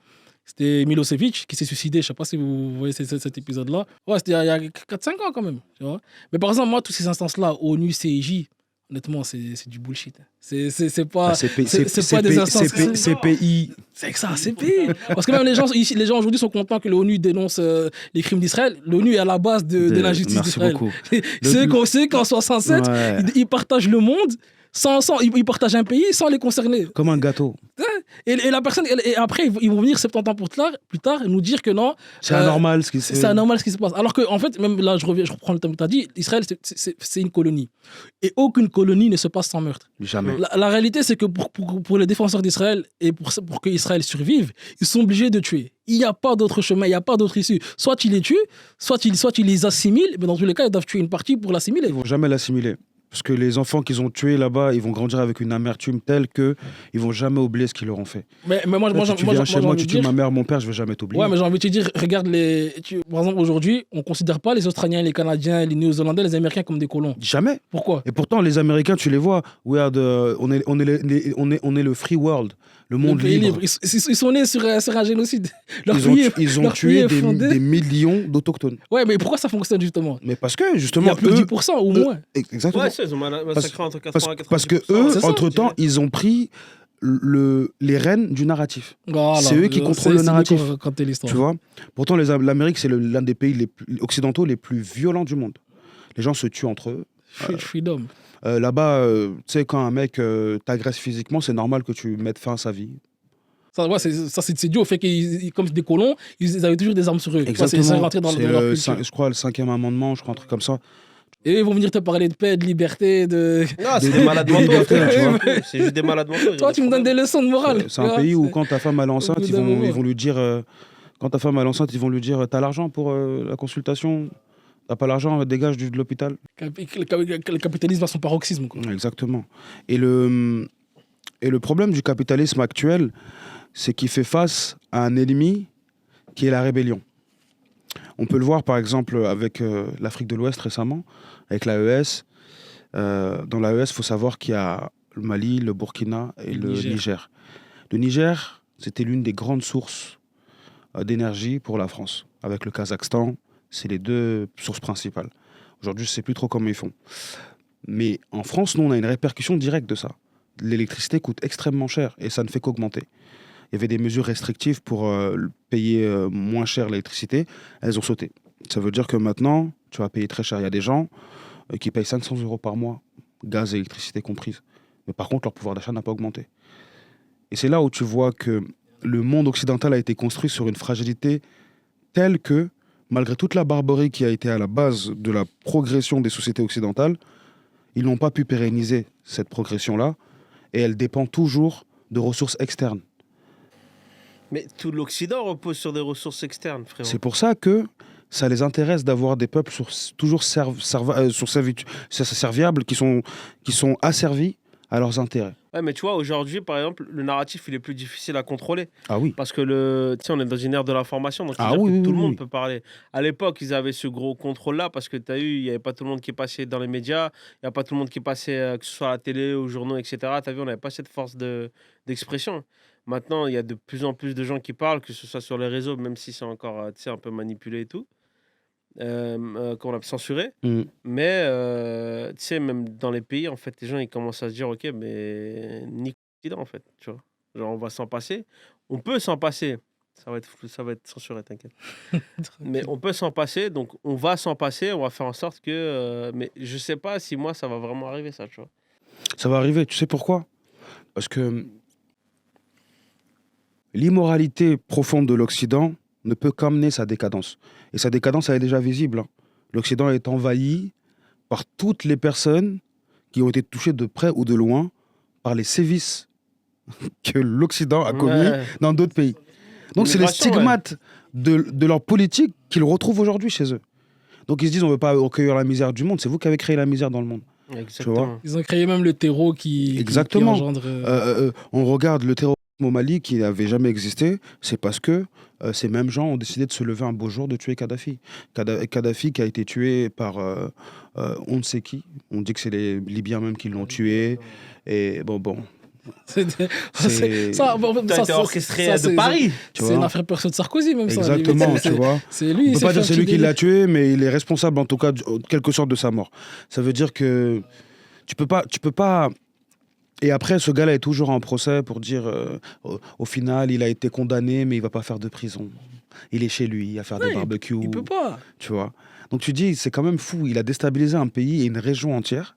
C'était Milosevic qui s'est suicidé. Je ne sais pas si vous voyez cet épisode-là. Ouais, c'était il y a 4-5 ans quand même. Tu vois. Mais par exemple, moi, toutes ces instances-là, ONU, CIJ, honnêtement, c'est du bullshit. C'est pas, c'est pas des instances. CPI. C'est que ça, CPI. Parce que même les gens aujourd'hui sont contents que l'ONU dénonce les crimes d'Israël. L'ONU est à la base de l'injustice Merci d'Israël. beaucoup. C'est qu'en 67, Ouais. ils partagent le monde. Ils partagent un pays sans les concerner. Comme un gâteau. Et la personne, et après, ils vont venir 70 ans plus tard et nous dire que non. C'est anormal ce qui se C'est anormal ce qui se passe. Alors que, en fait, même là, je reprends le thème que tu as dit, Israël, c'est une colonie. Et aucune colonie ne se passe sans meurtre. Jamais. La réalité, c'est que pour les défenseurs d'Israël et pour que Israël survive, ils sont obligés de tuer. Il n'y a pas d'autre chemin, il n'y a pas d'autre issue. Soit ils les tuent, soit ils les assimilent, mais dans tous les cas, ils doivent tuer une partie pour l'assimiler. Ils vont jamais l'assimiler. Parce que les enfants qu'ils ont tués là-bas, ils vont grandir avec une amertume telle que ils vont jamais oublier ce qu'ils leur ont fait. Mais moi, Si tu viens chez moi, tu tues ma mère, mon père, je vais jamais t'oublier. Ouais, mais j'ai envie de te dire, regarde par exemple, aujourd'hui, on ne considère pas les Australiens, les Canadiens, les Néo-Zélandais, les Américains comme des colons. Jamais. Pourquoi? Et pourtant, les Américains, tu les vois. On est le free world, le monde libre. Ils sont nés sur un génocide. Ils ont tué des millions d'autochtones. Ouais, mais pourquoi ça fonctionne justement? Mais parce que Il y justement, a plus de 10% ou moins. Exactement. Ouais, ils ont massacré entre 80 et 90%. Parce que eux, c'est ça. entre-temps, ils ont pris les rênes du narratif. Voilà, C'est eux qui contrôlent le narratif. Tu Tu vois. Pourtant, l'Amérique, c'est l'un des pays occidentaux les plus violents du monde. Les gens se tuent entre eux. Freedom. Là-bas, tu sais, quand un mec t'agresse physiquement, c'est normal que tu mettes fin à sa vie. Ça, ouais, c'est dû au fait qu'ils, comme des colons, ils avaient toujours des armes sur eux. Exactement. C'est rentré dans leur culture. Je crois le 5e amendement, je crois un truc comme ça. Et ils vont venir te parler de paix, de liberté, de... Non, c'est des malades mentaux. liberté, tu vois. C'est juste des malades mentaux. Toi, tu me donnes des leçons de morale. C'est un pays où quand ta femme est enceinte, bout ils d'un moment. vont lui dire... quand ta femme est enceinte, ils vont lui dire t'as l'argent pour la consultation? T'as pas l'argent, dégage de l'hôpital. Le capitalisme à son paroxysme, quoi. Exactement. Et le problème du capitalisme actuel, c'est qu'il fait face à un ennemi qui est la rébellion. On peut le voir par exemple avec l'Afrique de l'Ouest récemment, avec l'AES. Dans l'AES, il faut savoir qu'il y a le Mali, le Burkina et le Niger. Le Niger, c'était l'une des grandes sources d'énergie pour la France. Avec le Kazakhstan, c'est les deux sources principales. Aujourd'hui, je ne sais plus trop comment ils font. Mais en France, nous, on a une répercussion directe de ça. L'électricité coûte extrêmement cher et ça ne fait qu'augmenter. Il y avait des mesures restrictives pour payer moins cher l'électricité. Elles ont sauté. Ça veut dire que maintenant, tu vas payer très cher. Il y a des gens qui payent 500 € par mois, gaz et électricité comprises. Mais par contre, leur pouvoir d'achat n'a pas augmenté. Et c'est là où tu vois que le monde occidental a été construit sur une fragilité telle que, malgré toute la barbarie qui a été à la base de la progression des sociétés occidentales, ils n'ont pas pu pérenniser cette progression-là et elle dépend toujours de ressources externes. Mais tout l'Occident repose sur des ressources externes, frérot. C'est pour ça que ça les intéresse d'avoir des peuples toujours serviables, qui sont asservis à leurs intérêts. Ouais, mais tu vois, aujourd'hui, par exemple, le narratif, il est plus difficile à contrôler. Ah oui. Parce que tu sais, on est dans une ère de l'information, donc Ah c'est-à-dire oui, que tout le oui, monde oui. peut parler. À l'époque, ils avaient ce gros contrôle-là parce que tu as eu, il n'y avait pas tout le monde qui passait dans les médias, il n'y a pas tout le monde qui passait, que ce soit à la télé, aux journaux, etc. Tu as vu, on n'avait pas cette force d'expression. Maintenant, il y a de plus en plus de gens qui parlent, que ce soit sur les réseaux, même si c'est encore tu sais, un peu manipulé et tout, qu'on a censuré. Mm. Mais tu sais, même dans les pays, en fait, les gens ils commencent à se dire, ok, mais ni en fait, tu vois. Genre, on va s'en passer. On peut s'en passer. Ça va être censuré, t'inquiète. Mais on peut s'en passer, donc on va s'en passer. On va faire en sorte que. Mais je sais pas si moi ça va vraiment arriver, ça, tu vois. Ça va arriver, tu sais pourquoi? Parce que l'immoralité profonde de l'Occident ne peut qu'amener sa décadence. Et sa décadence, elle est déjà visible. Hein. L'Occident est envahi par toutes les personnes qui ont été touchées de près ou de loin par les sévices que l'Occident a commis Ouais. dans d'autres pays. Donc c'est les L'immigration, stigmates de leur politique qu'ils retrouvent aujourd'hui chez eux. Donc ils se disent, on ne veut pas recueillir la misère du monde, c'est vous qui avez créé la misère dans le monde. Exactement. Ils ont créé même le terreau qui Exactement. engendre. On regarde le terrorisme au Mali qui n'avait jamais existé, c'est parce que ces mêmes gens ont décidé de se lever un beau jour de tuer Kadhafi. Kadhafi qui a été tué par on ne sait qui. On dit que c'est les Libyens même qui l'ont tué. Et bon. C'est Ça a été orchestré de Paris. C'est une affaire perso de Sarkozy, même ça. Exactement, tu vois. C'est lui. On peut pas dire c'est lui qui l'a tué, mais il est responsable en tout cas, en quelque sorte, de sa mort. Ça veut dire que tu peux pas. Et après, ce gars-là est toujours en procès pour dire, au final, il a été condamné, mais il va pas faire de prison. Il est chez lui à faire des barbecues. Il peut pas. Tu vois. Donc tu dis, c'est quand même fou. Il a déstabilisé un pays et une région entière.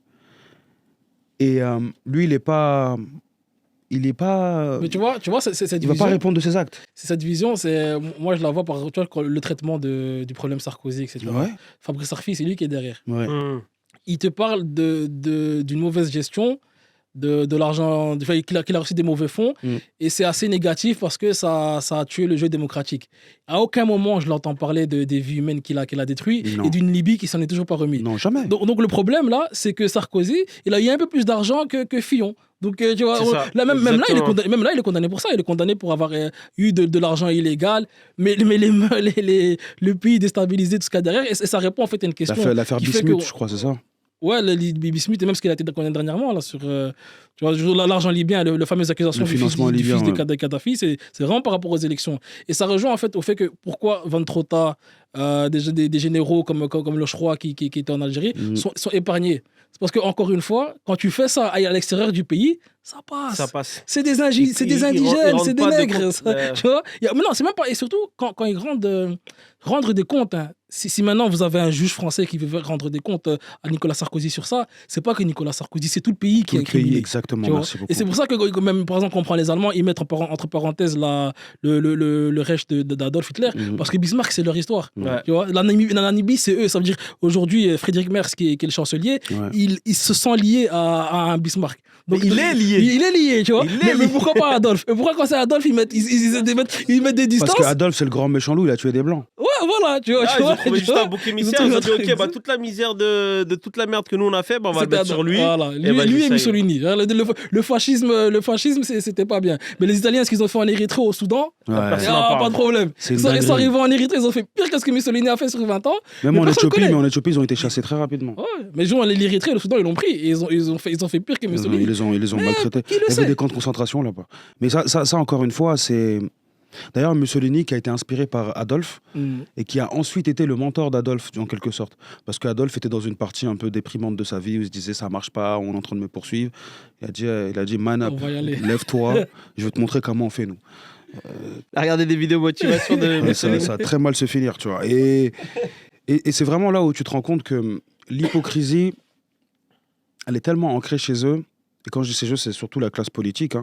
Et lui, il est pas. Mais tu vois, c'est cette il vision. va pas répondre de ses actes. C'est cette vision, moi je la vois par tu vois, le traitement du problème Sarkozy, etc. Ouais. Fabrice Arfi, c'est lui qui est derrière. Ouais. Il te parle d'une mauvaise gestion, de l'argent, qu'il a reçu des mauvais fonds, et c'est assez négatif parce que ça a tué le jeu démocratique. À aucun moment je l'entends parler des vies humaines qu'il a détruit et d'une Libye qui s'en est toujours pas remis. Non, jamais. Donc le problème là, c'est que Sarkozy, il a eu un peu plus d'argent que Fillon. Donc tu vois, là, même là, il est condamné pour ça. Il est condamné pour avoir eu de l'argent illégal, mais le pays déstabilisé, tout ce qu'il y a derrière, et ça répond en fait à une question. L'affaire Bismuth, je crois, c'est ça. Ouais, le Bismuth, et même ce qu'il a été condamné dernièrement là, sur tu vois, l'argent libyen, le fameux accusation du fils de Kadhafi, c'est vraiment par rapport aux élections. Et ça rejoint en fait au fait que pourquoi Van Trota, des généraux comme le Chroix qui étaient en Algérie sont épargnés. C'est parce que, encore une fois, quand tu fais ça à l'extérieur du pays, ça passe. C'est des indigènes, c'est des nègres. Tu vois, mais non, c'est même pas. Et surtout, quand ils rendre des comptes. Hein. Si maintenant vous avez un juge français qui veut rendre des comptes à Nicolas Sarkozy sur ça, c'est pas que Nicolas Sarkozy, c'est tout le pays qui est criminel. Exactement, merci beaucoup. Et c'est pour ça que, même par exemple, on prend les Allemands, ils mettent entre parenthèses le Reich d'Adolf Hitler, parce que Bismarck, c'est leur histoire. Ouais. Tu vois, la Namibie, c'est eux. Ça veut dire, aujourd'hui, Friedrich Merz, qui est le chancelier, il se sent lié à un Bismarck. Donc, il est lié, tu vois. Mais pourquoi pas Adolf? Et pourquoi quand c'est Adolf, ils mettent des distances? Parce qu'Adolf, c'est le grand méchant loup, il a tué des blancs. Ouais, voilà, tu vois. Ils ont trouvé juste un bouc émissaire, ils ont dit, ok, toute la misère de toute la merde que nous on a fait, on va le mettre sur lui. Voilà. Lui et Mussolini. Le fascisme, c'était pas bien. Mais les Italiens, ce qu'ils ont fait en Érythrée, au Soudan, pas de problème. Ils sont arrivés en Érythrée, ils ont fait pire que ce que Mussolini a fait sur 20 ans. Même en Éthiopie, ils ont été chassés très rapidement. Ouais, mais l'Érythrée et le Soudan, ils l'ont pris. Et ils ont fait pire que Mussolini. Ils les ont maltraités. Il y avait des camps de concentration là-bas. Mais ça, encore une fois, c'est... D'ailleurs, Mussolini qui a été inspiré par Adolphe et qui a ensuite été le mentor d'Adolphe en quelque sorte. Parce qu'Adolphe était dans une partie un peu déprimante de sa vie où il se disait ça marche pas, on est en train de me poursuivre. Il a dit man up, lève-toi, je vais te montrer comment on fait nous. Regardez des vidéos motivation de Mussolini. Ça va très mal se finir, tu vois. Et c'est vraiment là où tu te rends compte que l'hypocrisie, elle est tellement ancrée chez eux, et quand je dis chez eux, c'est surtout la classe politique,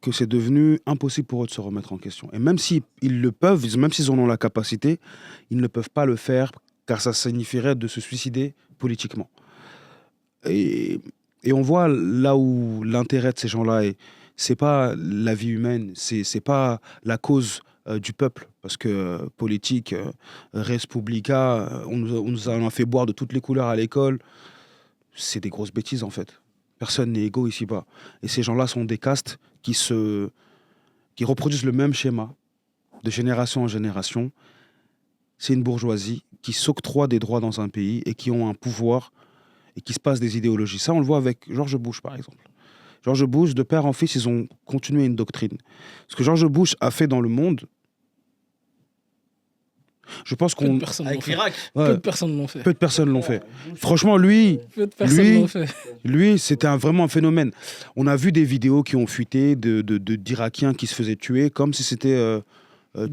que c'est devenu impossible pour eux de se remettre en question. Et même s'ils le peuvent, même s'ils en ont la capacité, ils ne peuvent pas le faire car ça signifierait de se suicider politiquement. Et on voit là où l'intérêt de ces gens-là est. C'est pas la vie humaine, c'est pas la cause du peuple. Parce que politique, res publica, on nous en a fait boire de toutes les couleurs à l'école. C'est des grosses bêtises, en fait. Personne n'est égaux ici-bas. Et ces gens-là sont des castes qui reproduisent le même schéma de génération en génération. C'est une bourgeoisie qui s'octroie des droits dans un pays et qui ont un pouvoir et qui se passe des idéologies. Ça, on le voit avec George Bush, par exemple. George Bush, de père en fils, ils ont continué une doctrine. Ce que George Bush a fait dans le monde, je pense Peu qu'on... de personnes l'ont Avec fait. l'Irak. Ouais, Peu de personnes l'ont fait. peu de personnes l'ont fait. Franchement, lui, Peu de personnes l'ont fait. c'était vraiment un phénomène. On a vu des vidéos qui ont fuité d'Irakiens qui se faisaient tuer comme si c'était...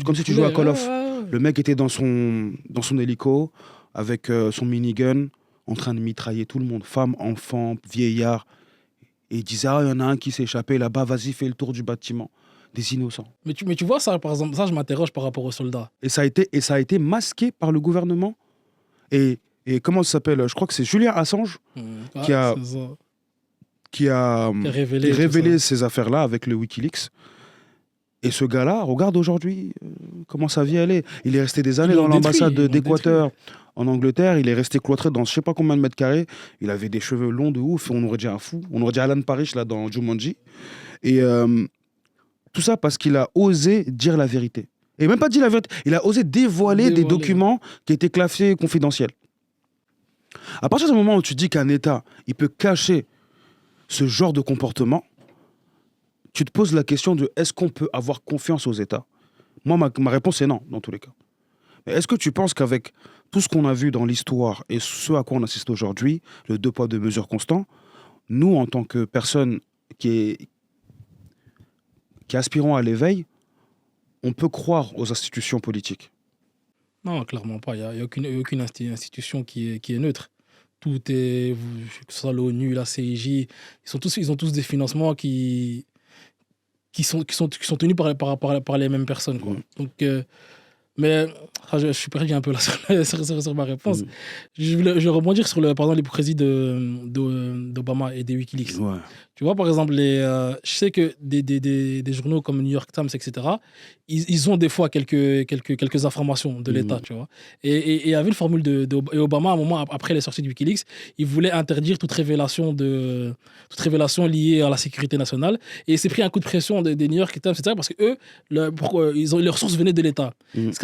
comme si tu jouais à Call of. Le mec était dans son hélico avec son minigun en train de mitrailler tout le monde. Femmes, enfants, vieillards. Et il disait, il y en a un qui s'est échappé là-bas, vas-y, fais le tour du bâtiment. Des innocents. Mais tu vois ça, par exemple, ça, je m'interroge par rapport aux soldats. Et ça a été masqué par le gouvernement. Et comment ça s'appelle? Je crois que c'est Julian Assange Qui a- c'est ça. qui a révélé tout ça. ces affaires-là avec le Wikileaks. Et ce gars-là, regarde aujourd'hui comment sa vie elle est. Il est resté des années Ils l'ont dans l'ambassade détruit, ils l'ont d'Équateur en Angleterre. Il est resté cloîtré dans je sais pas combien de mètres carrés. Il avait des cheveux longs de ouf. On aurait dit un fou. On aurait dit Alan Parrish là dans Jumanji. Et tout ça parce qu'il a osé dire la vérité. Et même pas dit la vérité. Il a osé dévoiler des documents qui étaient classés confidentiels. À partir du moment où tu dis qu'un État, il peut cacher ce genre de comportement, tu te poses la question de est-ce qu'on peut avoir confiance aux États? Moi, ma réponse est non, dans tous les cas. Mais est-ce que tu penses qu'avec tout ce qu'on a vu dans l'histoire et ce à quoi on assiste aujourd'hui, le 2 poids 2 mesures constant, nous, en tant que personnes qui aspirons à l'éveil, on peut croire aux institutions politiques? Non, clairement pas. Il n'y a aucune institution qui est neutre. Tout est, que ce soit l'ONU, la CIJ, ils ont tous des financements qui sont tenus par les mêmes personnes, quoi. Donc, mais je suis perdu un peu là sur ma réponse. Je vais rebondir sur par exemple, l'hypocrisie d'Obama et des Wikileaks. Ouais. Tu vois, par exemple, je sais que des journaux comme New York Times, etc., ils ont des fois quelques informations de l'État, tu vois. Et il y avait une formule et Obama, à un moment, après les sorties de Wikileaks, il voulait interdire toute révélation liée à la sécurité nationale. Et il s'est pris un coup de pression des New York Times, etc., parce que eux, leurs sources venaient de l'État.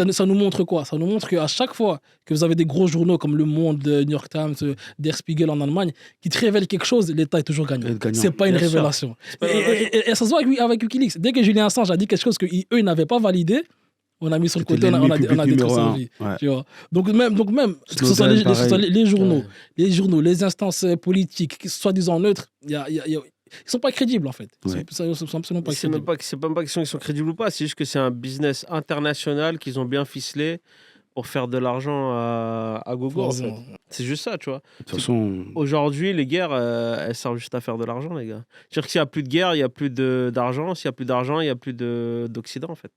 Ça nous montre quoi? Ça nous montre qu'à chaque fois que vous avez des gros journaux comme Le Monde, New York Times, Der Spiegel en Allemagne, qui te révèlent quelque chose, l'État est toujours gagnant. C'est pas une Bien sûr. révélation. Et ça se voit avec Wikileaks. Dès que Julian Assange a dit quelque chose qu'eux, ils n'avaient pas validé, on a mis sur le côté, on a détruit sa vie. Ouais. Tu vois. Donc même que ce soit les journaux, les instances politiques, qui soi-disant neutres, ils sont pas crédibles en fait. Ouais. Ils sont absolument pas C'est même crédibles. pas question qu'ils sont crédibles ou pas, c'est juste que c'est un business international qu'ils ont bien ficelé pour faire de l'argent à gogo. En fait. C'est juste ça, tu vois. De toute façon, Aujourd'hui, les guerres, elles servent juste à faire de l'argent, les gars. C'est-à-dire que s'il n'y a plus de guerre, il n'y a plus d'argent. S'il n'y a plus d'argent, il n'y a plus d'Occident, en fait.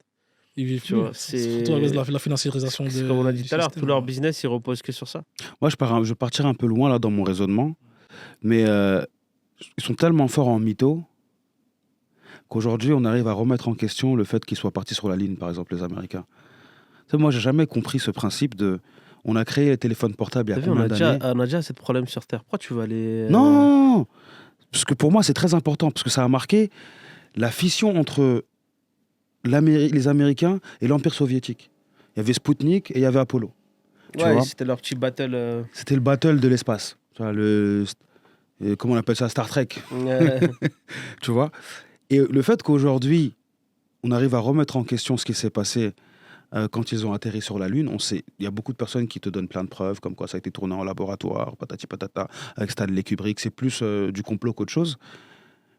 Ils vivent Tu plus. vois, C'est surtout avec la financiarisation C'est comme on a dit du tout à l'heure, système. tout leur business, il repose que sur ça. moi, je partirai un peu loin là dans mon raisonnement, mais ils sont tellement forts en mytho qu'aujourd'hui, on arrive à remettre en question le fait qu'ils soient partis sur la ligne, par exemple, les Américains. Tu sais, moi, j'ai jamais compris ce principe de... On a créé les téléphones portables il y T'as a vu, combien d'années? on a déjà assez de problèmes sur Terre. Pourquoi tu vas aller... Non! Parce que pour moi, c'est très important, parce que ça a marqué la fission entre les Américains et l'Empire soviétique. Il y avait Spoutnik et il y avait Apollo. Tu Ouais, vois, c'était leur petit battle. c'était le battle de l'espace. Tu vois, comment on appelle ça? Star Trek. Tu vois. Et le fait qu'aujourd'hui, on arrive à remettre en question ce qui s'est passé quand ils ont atterri sur la Lune, il y a beaucoup de personnes qui te donnent plein de preuves, comme quoi ça a été tourné en laboratoire, patati patata, avec Stanley Kubrick, c'est plus du complot qu'autre chose.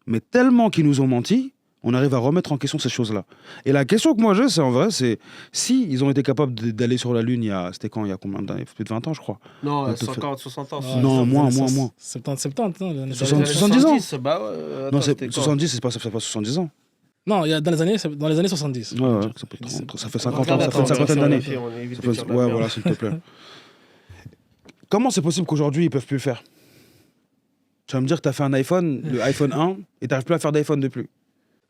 Mais tellement qu'ils nous ont menti, on arrive à remettre en question ces choses-là. Et la question que moi j'ai, c'est en vrai, c'est si ils ont été capables d'aller sur la Lune, c'était quand? Il y a combien d'années? Plus de 20 ans, je crois. Non, On te 50, 60 ans. Non, moins. 70, non, les années 70 ans. Bah ouais, Non, attends, c'était c'est quand 70, c'est pas 70 ans. Non, il y a dans les années 70. Ouais, ça fait 50 ans, ça fait Attends, une cinquantaine on a d'années. fait, on évite Ça de fait- dire de la Ouais, merde. voilà, s'il te plaît. Comment c'est possible qu'aujourd'hui, ils peuvent plus le faire? Tu vas me dire que tu as fait un iPhone, le iPhone 1, et tu n'arrives plus à faire d'iPhone de plus.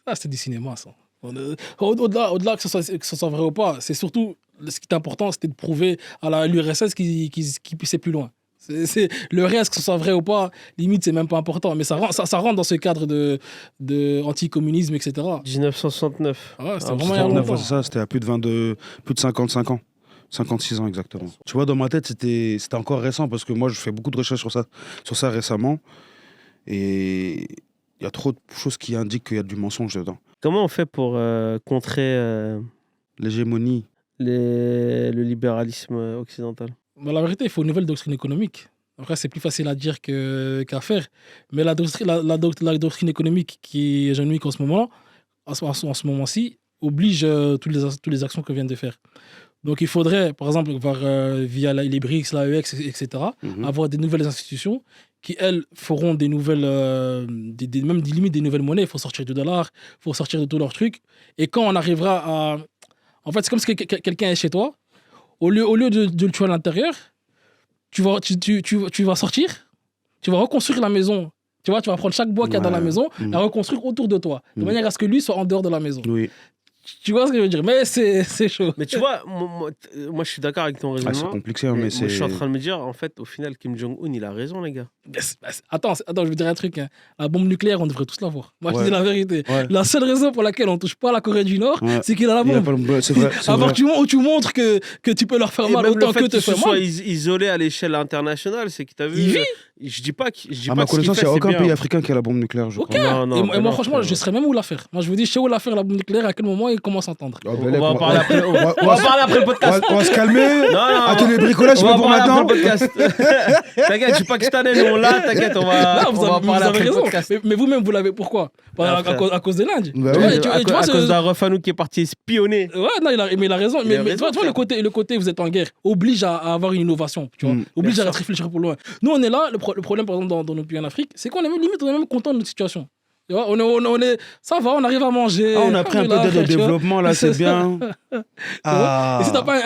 Ah, c'était du cinéma, ça. Au-delà que ce soit vrai ou pas, c'est surtout ce qui est important, c'était de prouver à l'URSS qu'ils puissaient plus loin. Le reste, que ce soit vrai ou pas, limite, c'est même pas important. Mais ça rentre dans ce cadre de anticommunisme, etc. 1969. Ah ouais, c'était Ah, vraiment il y a 69, longtemps. ouais, c'est ça, c'était à plus de 55 ans. 56 ans exactement. Tu vois, dans ma tête, c'était encore récent parce que moi, je fais beaucoup de recherches sur ça récemment. Et il y a trop de choses qui indiquent qu'il y a du mensonge dedans. Comment on fait pour contrer L'hégémonie. le libéralisme occidental? Bah, la vérité, il faut une nouvelle doctrine économique. Après, c'est plus facile à dire qu'à faire. Mais la doctrine économique qui est générique en ce moment-ci, oblige toutes les actions que vient de faire. Donc, il faudrait, par exemple, via les BRICS, l'AEX, etc., avoir des nouvelles institutions qui, elles, feront des nouvelles, même limite des nouvelles monnaies. Il faut sortir du dollar, il faut sortir de tous leurs trucs. Et quand on arrivera à... En fait, c'est comme si quelqu'un est chez toi. Au lieu de le tuer à l'intérieur, tu vas sortir, tu vas reconstruire la maison. Tu vois, tu vas prendre chaque bois qu'il y a dans la maison et la reconstruire autour de toi, de manière à ce que lui soit en dehors de la maison. Oui. Tu vois ce que je veux dire? Mais c'est chaud. Mais tu vois, moi, je suis d'accord avec ton Ah, raisonnement. c'est compliqué, hein, mais moi, c'est... je suis en train de me dire, en fait, au final, Kim Jong-un, il a raison, les gars. Attends, je vais dire un truc. Hein. La bombe nucléaire, on devrait tous l'avoir. Moi, je Ouais. dis la vérité. Ouais. La seule raison pour laquelle on ne touche pas la Corée du Nord, c'est qu'il a la Il y a bombe. pas le- C'est vrai, c'est À vrai. partir du moment où tu montres que tu peux leur faire Et mal même autant le fait que te qu'il se faire soit mal. isolé à l'échelle internationale, c'est que tu as vu. Il vit. Je dis pas que. À ma connaissance, il n'y a aucun pays africain qui a la bombe nucléaire, je Ok. crois. Non, Et moi, franchement, frère. je serais même où la faire. Moi, je vous dis, je sais où la faire, la bombe nucléaire, à quel moment il commence à entendre. Ah, On ben, va en on parler après. On va parler après le on podcast. va se calmer. Non, Atelier bricolage, c'est on pas va pour parler maintenant. après le podcast. T'inquiète, je suis pakistanais, nous on l'a, t'inquiète, on va, Là, on va en parler après le raison. podcast. Mais vous-même, vous l'avez pourquoi? Ah, À cause de l'Inde. Bah Tu oui. vois, et tu à vois, cause d'un ref à nous qui est parti espionner. Ouais, non, mais il a raison. Il a Mais raison, tu vois, le côté vous êtes en guerre oblige à avoir une innovation. Tu vois, oblige Bien à sûr. réfléchir pour loin. Nous, on est là. Le problème, par exemple, dans nos pays en Afrique, c'est qu'on est limite, on est même content de notre situation. Tu vois, ça va, on arrive à manger. Ah, on a pris un peu d'aide au développement, là, c'est bien. Ah. Et si t'as pas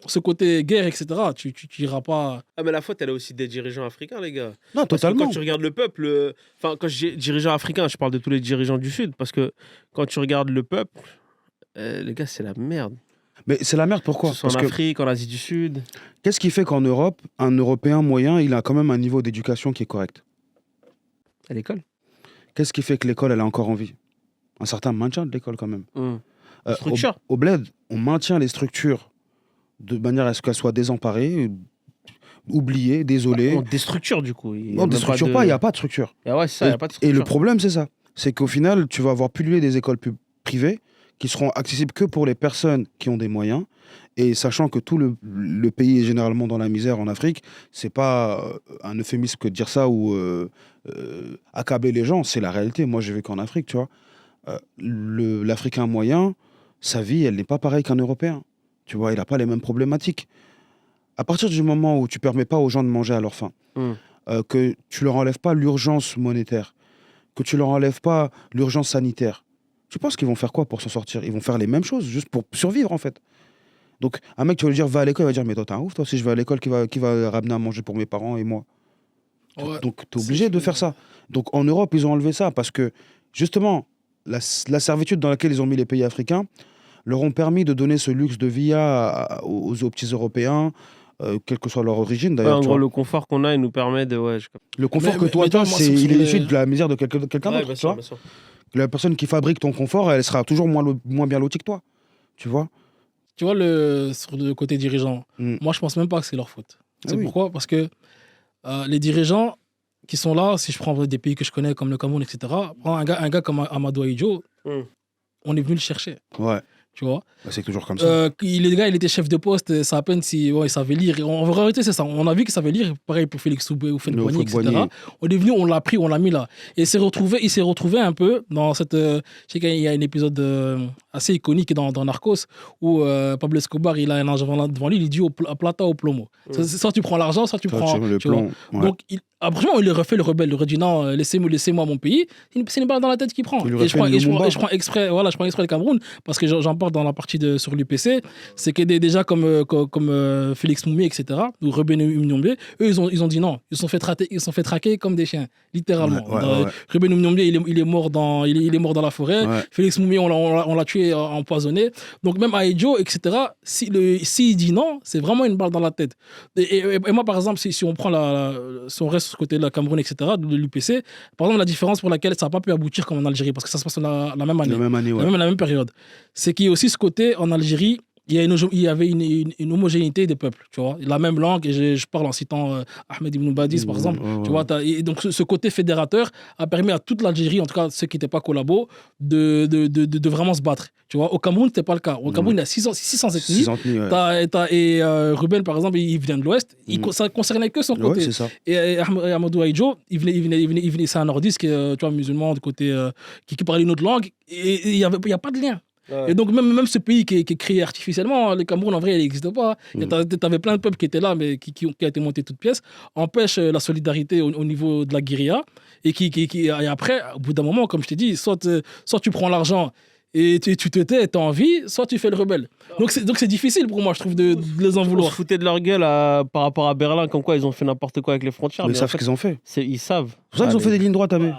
ce côté guerre, etc., tu iras pas. Ah, mais la faute, elle est aussi des dirigeants africains, les gars. Non, Parce que totalement. quand tu regardes le peuple, enfin, quand je dis dirigeants africains, je parle de tous les dirigeants du Sud, parce que quand tu regardes le peuple, les gars, c'est la merde. Mais c'est la merde, pourquoi? Que ce soit Parce en que Afrique, en Asie du Sud. qu'est-ce qui fait qu'en Europe, un Européen moyen, il a quand même un niveau d'éducation qui est correct? À l'école. Qu'est-ce qui fait que l'école, elle est encore en vie? Un certain maintien de l'école, quand même. Structure. Au bled, on maintient les structures de manière à ce qu'elles soient désemparées, oubliées, désolées. On déstructure, du coup. Non, on ne déstructure pas, il n'y a pas de structure. Ah ouais, c'est ça, il n'y a pas de structure. Et le problème, c'est ça. C'est qu'au final, tu vas avoir pulluler des écoles privées qui seront accessibles que pour les personnes qui ont des moyens. Et sachant que tout le pays est généralement dans la misère en Afrique, c'est pas un euphémisme que de dire ça ou accabler les gens, c'est la réalité. Moi, j'ai vécu en Afrique, tu vois. L'Africain moyen, sa vie, elle n'est pas pareille qu'un Européen. Tu vois, il n'a pas les mêmes problématiques. À partir du moment où tu permets pas aux gens de manger à leur faim, que tu leur enlèves pas l'urgence monétaire, que tu leur enlèves pas l'urgence sanitaire, tu penses qu'ils vont faire quoi pour s'en sortir? Ils vont faire les mêmes choses, juste pour survivre, en fait. Donc, un mec, tu vas lui dire, va à l'école, il va dire, mais toi, t'es un ouf, toi, si je vais à l'école, qui va ramener à manger pour mes parents et moi? Ouais. Donc, tu es obligé de faire ça. Donc, en Europe, ils ont enlevé ça parce que, justement, la servitude dans laquelle ils ont mis les pays africains leur ont permis de donner ce luxe de vie aux petits Européens, quelle que soit leur origine, Ouais, d'ailleurs. en tu gros, vois. le confort qu'on a, il nous permet de. Ouais, Le confort que Mais toi, toi, t'as, moi, il est sur issu les- de la misère de quelqu'un Ouais, d'autre, bien tu sûr, vois. bien sûr. La personne qui fabrique ton confort, elle sera toujours moins bien lotie que toi, tu vois. Tu vois, sur le côté dirigeant, moi, je pense même pas que c'est leur faute. C'est oui. pourquoi? Parce que les dirigeants qui sont là, si je prends des pays que je connais comme le Cameroun, etc., prends un gars comme Amadou Ahidjo, on est venu le chercher, Ouais, tu vois. bah, c'est toujours comme ça. Le gars, il était chef de poste, ça à peine si il savait lire. Et en réalité, c'est ça. On a vu qu'il savait lire, pareil pour Félix Soubé ou Fenboigny, etc. Fenboigny. On est venu, on l'a pris, on l'a mis là. Et il s'est retrouvé un peu dans cette... je sais qu'il y a un épisode assez iconique dans Narcos où Pablo Escobar, il a un argent devant lui, il dit à plata au plomo. Soit tu prends l'argent, soit tu Toi, prends... tu mets le tu vois. plomb, ouais. Donc, après, il refait le rebelle. Il aurait dit non, laissez-moi mon pays. C'est une balle dans la tête qu'il prend. Il lui Et je refait prends le Lumumba. exprès le Cameroun parce que j'en parle part dans la partie sur l'UPC, c'est que déjà comme Félix Moumi, etc., ou Ruben Umniombe, eux, ils ont dit non. Ils se sont fait traquer comme des chiens, littéralement. Ruben Umniombe, il est mort dans la forêt. Ouais. Félix Moumi, on l'a tué empoisonné. Donc même Aïdjo, etc., s'il dit non, c'est vraiment une balle dans la tête. Et moi, par exemple, si on prend si on reste sur ce côté de la Cameroun, etc., de l'UPC, par exemple, la différence pour laquelle ça n'a pas pu aboutir comme en Algérie, parce que ça se passe la même année. La même période. C'est qu'il y a aussi ce côté, en Algérie, il y avait une homogénéité des peuples, tu vois, la même langue, et je parle en citant Ahmed Ibn Badis, par exemple, tu vois, et donc ce côté fédérateur a permis à toute l'Algérie, en tout cas ceux qui n'étaient pas collabos, de vraiment se battre, tu vois. Au Cameroun, ce n'était pas le cas. Au Cameroun, il y a 600 ethnies, et Ruben, par exemple, il vient de l'Ouest, ça ne concernait que son côté. C'est ça. Et Amadou Aïdjo, il venait, c'est un nordiste, tu vois, musulman, de côté, qui parlait une autre langue, et il n'y a pas de lien. Ouais. Et donc même ce pays qui est créé artificiellement, le Cameroun en vrai il n'existe pas. T'avais plein de peuples qui étaient là mais qui a été monté toutes pièces, empêche la solidarité au niveau de la guérilla et après au bout d'un moment, comme je t'ai dit, soit tu prends l'argent et tu te tais, t'as envie, soit tu fais le rebelle. Donc c'est difficile pour moi, je trouve, de les en vouloir. Ils se foutaient de leur gueule par rapport à Berlin, comme quoi ils ont fait n'importe quoi avec les frontières. Mais ils savent ce qu'ils ont fait. Ils savent. C'est pour ça qu'ils ont fait des lignes droites, t'as vu.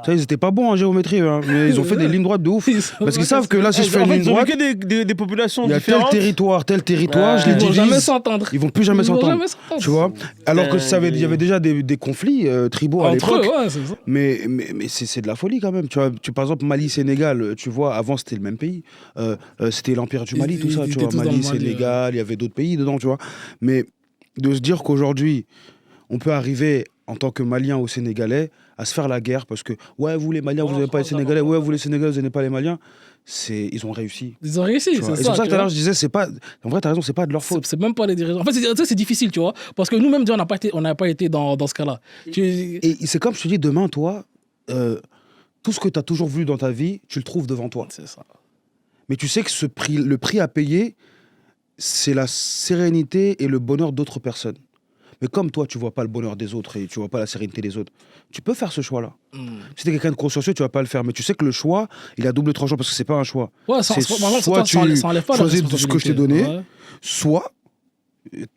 Ça, ils étaient pas bons en géométrie, hein, mais ils ont fait des lignes droites de ouf. Parce qu'ils savent que là, si je fais une ligne droite, il y a que des populations différentes. Il y a tel territoire, je les divise. Ils vont jamais s'entendre. Ils vont plus jamais s'entendre. Tu vois. Alors que il y avait déjà des conflits tribaux à l'époque. Ouais, c'est ça. Mais c'est de la folie quand même. Tu vois, par exemple, Mali-Sénégal, tu vois, avant c'était le même pays. C'était l'Empire du Mali, tout ça. Tu vois, Mali, Sénégal, il y avait d'autres pays dedans, tu vois. Mais de se dire qu'aujourd'hui, on peut arriver en tant que Malien ou Sénégalais à se faire la guerre parce que ouais vous les Maliens vous n'avez pas les Sénégalais, ouais vous les Sénégalais vous n'avez pas les Maliens, ils ont réussi. Ils ont réussi, c'est ça. Et c'est pour ça que tout à l'heure je disais c'est pas, en vrai t'as raison, c'est pas de leur faute. C'est même pas les dirigeants. En fait c'est difficile tu vois parce que nous-mêmes on n'a pas été dans ce cas-là. Et c'est comme je te dis, demain toi tout ce que tu as toujours voulu dans ta vie tu le trouves devant toi. C'est ça. Mais tu sais que le prix à payer c'est la sérénité et le bonheur d'autres personnes. Mais comme toi, tu vois pas le bonheur des autres et tu vois pas la sérénité des autres, tu peux faire ce choix-là. Si t'es quelqu'un de consciencieux, tu vas pas le faire. Mais tu sais que le choix, il a double tranchant parce que c'est pas un choix. Ouais, soit tu choisis de ce que je t'ai donné, soit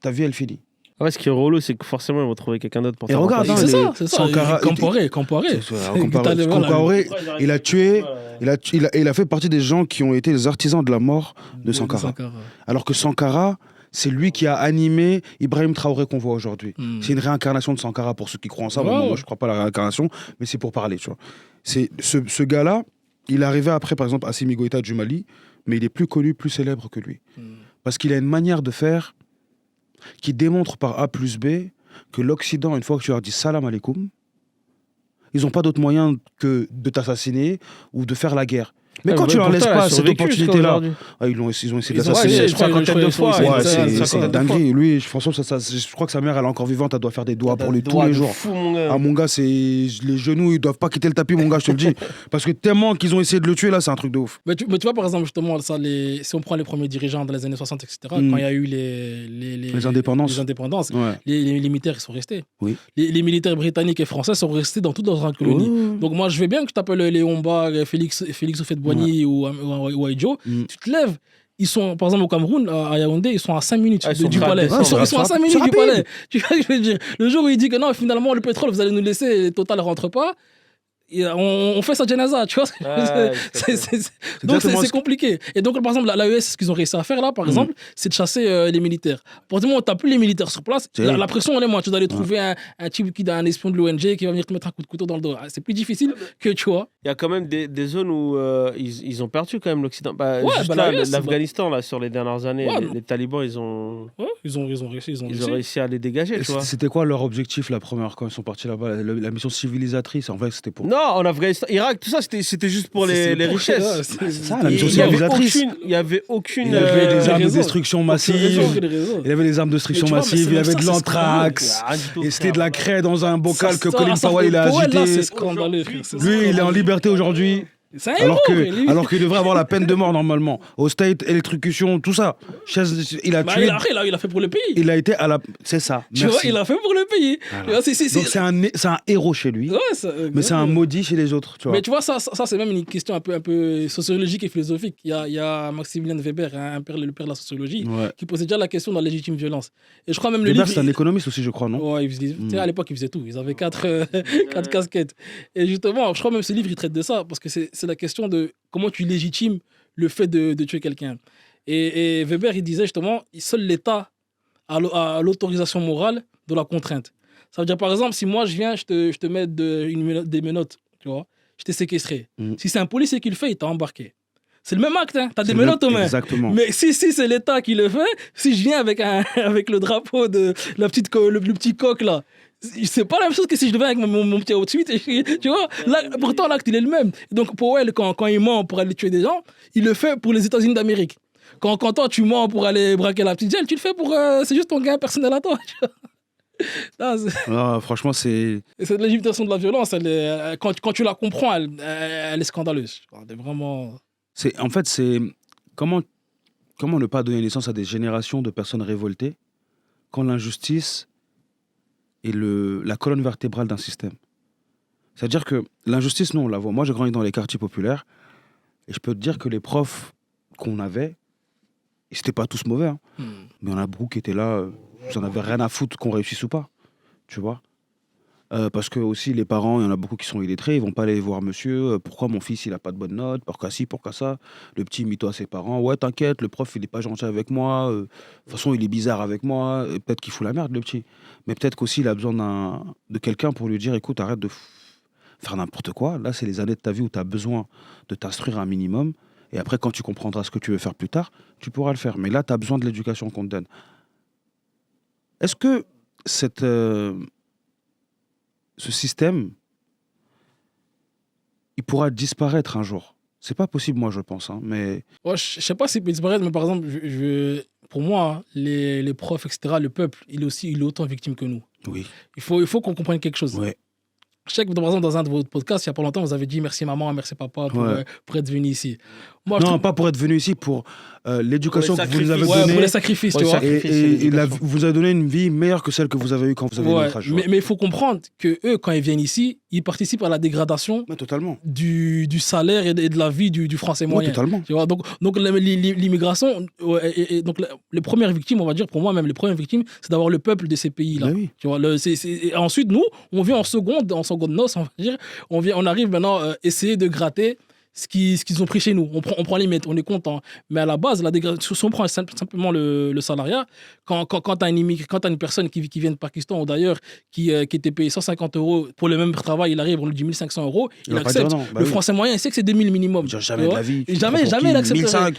ta vie, elle finit. Ouais, ce qui est relou, c'est que forcément, ils vont trouver quelqu'un d'autre pour faire. Et regarde, c'est ça. Comparé. Comparé, il a tué, il a fait partie des gens qui ont été les artisans de la mort de Sankara. Alors que Sankara, c'est lui qui a animé Ibrahim Traoré qu'on voit aujourd'hui. C'est une réincarnation de Sankara pour ceux qui croient en ça. Moi, je ne crois pas à la réincarnation, mais c'est pour parler. Tu vois. Ce gars-là, il est arrivé après, par exemple, Assimi Goïta du Mali, mais il est plus connu, plus célèbre que lui. Parce qu'il a une manière de faire qui démontre par A plus B que l'Occident, une fois que tu leur dis salam alaikum, ils n'ont pas d'autre moyen que de t'assassiner ou de faire la guerre. Mais quand tu leur laisses pas cette opportunité-là, ils ont essayé de l'assassiner. Je crois qu'en tête de fois. Ouais, c'est une dinguerie. Lui, François, je crois que sa mère, elle est encore vivante, elle doit faire des doigts pour lui tous les jours. Ah, mon gars, les genoux, ils doivent pas quitter le tapis, mon gars, je te le dis. Parce que tellement qu'ils ont essayé de le tuer, là, c'est un truc de ouf. Mais tu vois, par exemple, justement, si on prend les premiers dirigeants dans les années 60, etc., quand il y a eu les indépendances, les militaires, ils sont restés. Les militaires britanniques et français sont restés dans toutes leurs colonies. Donc, moi, je veux bien que tu t'appelles Léon Mba, Félix Houphouët-Boigny ou Aïdjo, tu te lèves. Ils sont, par exemple, au Cameroun, à Yaoundé, ils sont à 5 minutes du palais. Ils sont à 5 minutes du palais. Tu vois ce que je veux dire? Le jour où il dit que non, finalement, le pétrole, vous allez nous laisser, Total ne rentre pas, on fait sa janaza, tu vois. Donc c'est compliqué. Et donc par exemple l'AES, ce qu'ils ont réussi à faire là, par exemple, c'est de chasser les militaires. Pour dire, t'as plus les militaires sur place, la pression elle est moins. Tu dois aller trouver un type qui a un espion de l'ONG qui va venir te mettre un coup de couteau dans le dos. C'est plus difficile que tu vois. Il y a quand même des zones où ils ont perdu quand même l'Occident. L'Afghanistan là sur les dernières années, les talibans ils ont réussi à les dégager. C'était quoi leur objectif la première quand ils sont partis là-bas, la mission civilisatrice? En fait, c'était pour non, en Afghanistan, Irak, tout ça, c'était juste pour les richesses. C'est ça, la mission civilisatrice. Il n'y avait aucune... Il y avait des armes de destruction massive. Il y avait des armes de destruction massive. Il y avait de l'anthrax. Et c'était de la craie dans un bocal que Colin Powell il a agité. Lui, il est en liberté aujourd'hui. C'est un héros, lui. Alors qu'il devrait avoir la peine de mort normalement. Au state, électrocution, tout ça. Il a tué. Il a fait pour le pays. Il a été à la. C'est ça. Tu vois, il a fait pour le pays. Voilà. Donc c'est un héros chez lui. Ouais, mais c'est un maudit chez les autres. Tu vois. Mais tu vois, ça c'est même une question un peu sociologique et philosophique. Il y a Maximilien Weber, le père de la sociologie, qui posait déjà la question de la légitime violence. Et je crois même le Weber, livre. c'est un économiste aussi, je crois, non? Ouais, à l'époque, ils faisaient tout. Ils avaient quatre casquettes. Et justement, je crois même ce livre, il traite de ça, parce que c'est la question de comment tu légitimes le fait de tuer quelqu'un. Et Weber, il disait justement, seul l'État a l'autorisation morale de la contrainte. Ça veut dire, par exemple, si moi, je viens, je te mets des menottes, tu vois, je t'ai séquestré. Si c'est un policier qui le fait, il t'a embarqué. C'est le même acte, hein. T'as des menottes aux mains. Exactement. Mais si c'est l'État qui le fait, si je viens avec le drapeau de le petit coq là, c'est pas la même chose que si je le viens avec mon petit outfit. Tu vois, pourtant l'acte il est le même. Donc pour elle, quand il ment pour aller tuer des gens, il le fait pour les États-Unis d'Amérique. Quand toi tu mens pour aller braquer la petite gel, tu le fais pour c'est juste ton gain personnel à toi. Non, franchement, c'est. Et cette légitimation de la violence, quand tu la comprends, elle est scandaleuse. Elle est vraiment. En fait, c'est comment ne pas donner naissance à des générations de personnes révoltées quand l'injustice est la colonne vertébrale d'un système. C'est-à-dire que l'injustice, nous, on la voit. Moi, j'ai grandi dans les quartiers populaires et je peux te dire que les profs qu'on avait, ils n'étaient pas tous mauvais, hein. Mais il y en a beaucoup qui étaient là, ils n'en avaient rien à foutre qu'on réussisse ou pas, tu vois. Parce que aussi les parents, il y en a beaucoup qui sont illettrés, ils vont pas aller voir monsieur, pourquoi mon fils il a pas de bonne note, pourquoi ci, pourquoi ça. Le petit mytho à ses parents, ouais t'inquiète, le prof il est pas gentil avec moi, de toute façon il est bizarre avec moi, et peut-être qu'il fout la merde le petit. Mais peut-être qu'aussi il a besoin de quelqu'un pour lui dire écoute arrête de faire n'importe quoi, là c'est les années de ta vie où tu as besoin de t'instruire un minimum, et après quand tu comprendras ce que tu veux faire plus tard, tu pourras le faire. Mais là tu as besoin de l'éducation qu'on te donne. Est-ce que ce système, il pourra disparaître un jour? C'est pas possible, moi, je pense. Hein, mais... Ouais, je sais pas s'il peut disparaître, mais par exemple, pour moi, les profs, etc., le peuple, il est autant victime que nous. Oui. Il faut qu'on comprenne quelque chose. Ouais. Je sais que, par exemple, dans un de vos podcasts, il y a pas longtemps, vous avez dit merci maman, merci papa pour être venu ici. Moi, non, pas pour être venu ici, pour l'éducation que vous nous avez donnée. Pour les sacrifices, tu vois. Et vous a donné une vie meilleure que celle que vous avez eue quand vous avez eu notre âge. Mais il faut comprendre que eux, quand ils viennent ici, ils participent à la dégradation du salaire et de la vie du français moyen. Totalement. Tu vois, donc l'immigration, et donc les premières victimes, on va dire, pour moi même, les premières victimes, c'est d'avoir le peuple de ces pays-là. Oui. Tu vois, et ensuite, nous, on vient en seconde noce, on va dire, on arrive maintenant essayer de gratter ce qu'ils ont pris chez nous. On prend les miettes, on est content. Mais à la base, si on prend simplement le salariat, quand tu as une personne qui vient de Pakistan ou d'ailleurs qui était payé 150 € pour le même travail, il arrive, on lui dit 1500 €, il accepte. Le français moyen, il sait que c'est 2000 minimum. Jamais de la vie. Jamais il accepterait.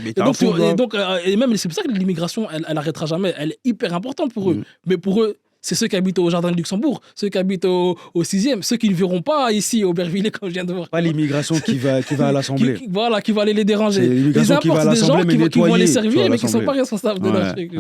Et même, c'est pour ça que l'immigration, elle arrêtera jamais. Elle est hyper importante pour eux. Mais pour eux, c'est ceux qui habitent au Jardin de Luxembourg, ceux qui habitent au 6e, ceux qui ne verront pas ici au Aubervilliers comme je viens de voir. Pas l'immigration qui va à l'Assemblée. Qui va aller les déranger. C'est l'immigration qui va à l'Assemblée, mais nettoyer. Qui vont les servir, mais qui ne sont pas responsables de leur truc.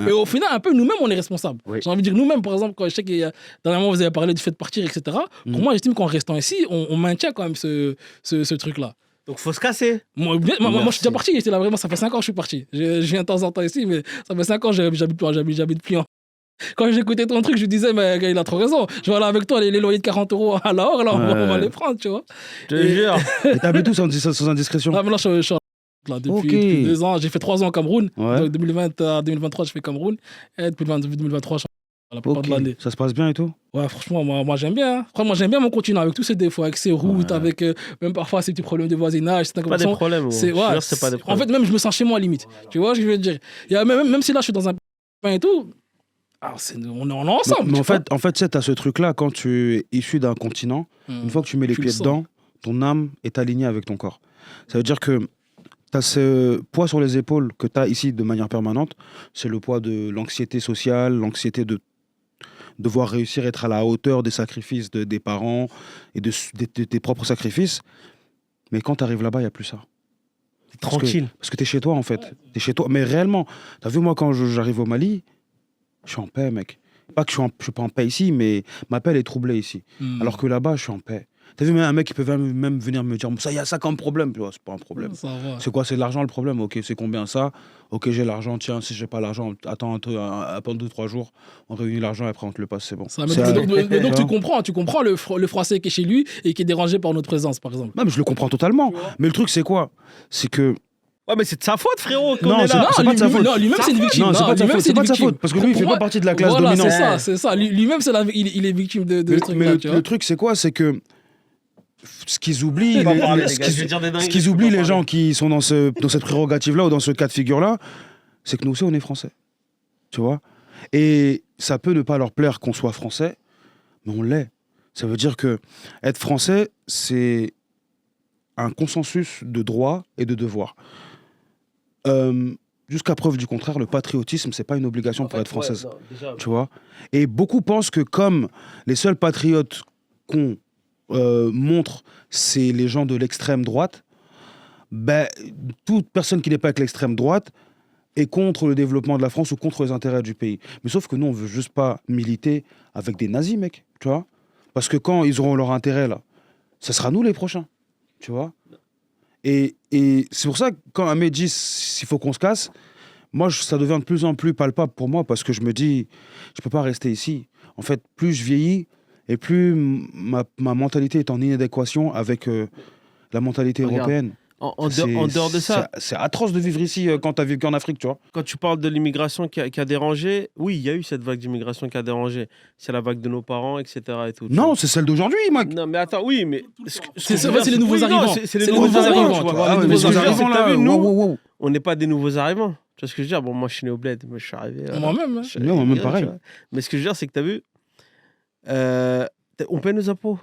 Et au final, un peu, nous-mêmes, on est responsables. Oui. J'ai envie de dire, nous-mêmes, par exemple, quand je sais que dernièrement, vous avez parlé du fait de partir, etc. Pour moi, j'estime qu'en restant ici, on maintient quand même ce truc-là. Donc, faut se casser. Moi, je suis déjà parti. J'étais là vraiment, ça fait 5 ans que je suis parti. Je viens de temps en temps ici, mais ça fait 5 ans que j'habite plus en. Quand j'écoutais ton truc, je disais, mais il a trop raison. Je vais aller avec toi, les loyers de 40 € à l'heure, là, on va les prendre, tu vois. Je te jure. Et t'habites où sans indiscrétion? Là, je suis là, depuis 2 ans. J'ai fait 3 ans au Cameroun. Donc, 2020 à 2023, je fais Cameroun. Et depuis 2023, je suis à la plupart de l'année. Ça se passe bien et tout? Ouais, franchement, moi j'aime bien. Hein. Moi, j'aime bien mon continent avec tous ses défauts, avec ses routes, avec même parfois ces petits problèmes de voisinage. C'est pas des problèmes. C'est pas des problèmes. En fait, même je me sens chez moi limite. Tu vois ce que je veux dire? Même si là, je suis dans un et tout. Alors, on est ensemble. Mais en fait, tu as ce truc-là, quand tu es issu d'un continent, une fois que tu mets les pieds dedans, ton âme est alignée avec ton corps. Ça veut dire que tu as ce poids sur les épaules que tu as ici de manière permanente. C'est le poids de l'anxiété sociale, l'anxiété de devoir réussir à être à la hauteur des sacrifices des parents et de tes propres sacrifices. Mais quand tu arrives là-bas, il n'y a plus ça. Tranquille. Parce que tu es chez toi, en fait. Tu es chez toi. Mais réellement, tu as vu, moi, quand j'arrive au Mali, je suis en paix, mec. Pas que je suis pas en paix ici, mais ma paix, elle est troublée ici. Alors que là-bas, je suis en paix. T'as vu, même un mec qui peut même venir me dire ça, il y a ça comme problème. Tu vois, c'est pas un problème. Ça va. C'est quoi? C'est de l'argent le problème? Ok, c'est combien ça? Ok, j'ai l'argent, tiens, si j'ai pas l'argent, attends 2-3 jours, on réunit l'argent et après on te le passe, c'est bon. Ça, mais donc tu comprends le Français qui est chez lui et qui est dérangé par notre présence, par exemple. Non, mais je le comprends totalement. Mais le truc, c'est quoi? C'est que. Ouais, mais c'est de sa faute, frérot. qu'on Non, est là. c'est pas de sa faute. Non, lui-même, c'est une victime. Non, c'est pas de sa faute. C'est pas de sa faute. Parce que lui, il fait pas partie de la classe dominante. Voilà, c'est ça. Lui-même, il est victime de ce truc-là. Mais le truc, c'est quoi? C'est que. Ce qu'ils oublient, les les gens qui sont dans cette prérogative-là ou dans ce cas de figure-là, c'est que nous aussi, on est français. Tu vois? Et ça peut ne pas leur plaire qu'on soit français, mais on l'est. Ça veut dire que être français, c'est un consensus de droits et de devoirs. Jusqu'à preuve du contraire, le patriotisme, c'est pas une obligation pour être française. Tu vois? Et beaucoup pensent que comme les seuls patriotes qu'on montre, c'est les gens de l'extrême droite, ben, toute personne qui n'est pas avec l'extrême droite est contre le développement de la France ou contre les intérêts du pays. Mais sauf que nous, on veut juste pas militer avec des nazis, mec, tu vois? Parce que quand ils auront leur intérêt, là, ce sera nous les prochains, tu vois? Et c'est pour ça que quand un mec dit s'il faut qu'on se casse, moi, ça devient de plus en plus palpable pour moi parce que je me dis, je peux pas rester ici. En fait, plus je vieillis, et plus ma mentalité est en inadéquation avec la mentalité européenne. En dehors de ça... C'est atroce de vivre ici quand tu as vécu en Afrique, tu vois. Quand tu parles de l'immigration qui a dérangé, oui, il y a eu cette vague d'immigration qui a dérangé. C'est la vague de nos parents, etc. Et tout, non, c'est celle d'aujourd'hui, mec. Non, mais attends, oui, mais... C'est les nouveaux arrivants. C'est les nouveaux arrivants. Les nouveaux arrivants, là, nous, on n'est pas des nouveaux arrivants. Tu vois ce que je veux dire? Bon, moi, je suis né au bled. Moi, je suis arrivé... Moi-même. Moi-même, pareil. Mais ce que je veux dire, c'est que tu as vu... on paie nos impôts.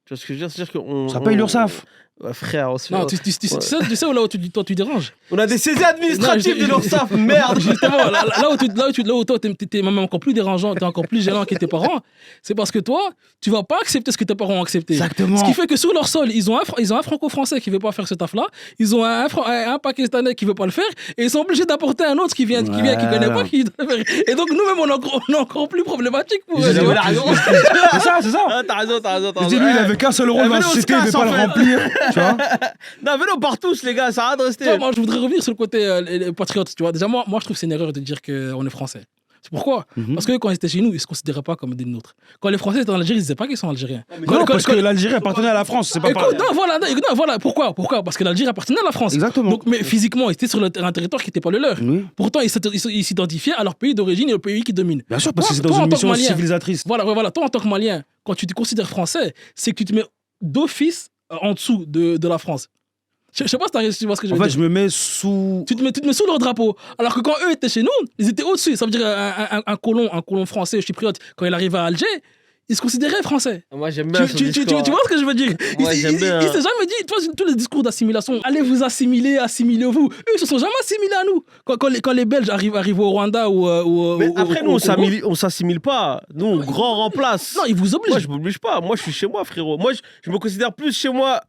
Tu vois ce que je veux dire? C'est-à-dire qu'on... Ça paye l'URSSAF. Ouais, frère, on se fait... Non, tu sais où là où tu déranges? On a des saisies administratives de l'URSSAF, merde! Justement, là où toi, t'es même encore plus dérangeant, t'es encore plus gênant que tes parents, c'est parce que toi, tu vas pas accepter ce que tes parents ont accepté. Exactement. Ce qui fait que sur leur sol, ils ont un franco-français qui veut pas faire ce taf-là, ils ont un pakistanais qui veut pas le faire, et ils sont obligés d'apporter un autre qui vient, qui connaît pas, qui doit le faire. Et donc, nous-mêmes, on est encore plus problématique pour eux. C'est ça. Ah, t'as raison. Je dis, lui, il avait qu'un seul rôle dans la société, il veut pas le remplir. Tu vois? Non, venez, on part tous, les gars, ça arrête de rester. Non, moi, je voudrais revenir sur le côté patriote. Tu vois, déjà, moi, je trouve que c'est une erreur de dire qu'on est français. C'est pourquoi? Parce que quand ils étaient chez nous, ils ne se considéraient pas comme des nôtres. Quand les Français étaient en Algérie, ils ne disaient pas qu'ils sont algériens. Non, parce que l'Algérie appartenait à la France. C'est pas voilà. Pourquoi? Parce que l'Algérie appartenait à la France. Exactement. Donc, mais physiquement, ils étaient sur un territoire qui n'était pas le leur. Oui. Pourtant, ils s'identifiaient à leur pays d'origine et au pays qui domine. Bien sûr, parce que c'est dans une mission civilisatrice. Voilà. Toi, en tant que Malien, quand tu te considères français, c'est que tu te mets d'office en dessous de la France. Je sais pas si tu vois ce que je veux dire. En fait, je me mets sous... Tu te mets sous leur drapeau. Alors que quand eux étaient chez nous, ils étaient au-dessus. Ça veut dire un colon français, chypriote, quand il arrive à Alger, il se considérait français. Moi, j'aime bien ce discours. Tu vois ce que je veux dire? Moi, j'aime bien. Il s'est jamais dit, tu vois, tous les discours d'assimilation, allez vous assimilez-vous. Eux, ils se sont jamais assimilés à nous. Quand les Belges arrivent au Rwanda ou mais après, nous, on s'assimile pas. Nous, on grand remplace. Non, ils vous obligent. Moi, je m'oblige pas. Moi, je suis chez moi, frérot. Moi, je me considère plus chez moi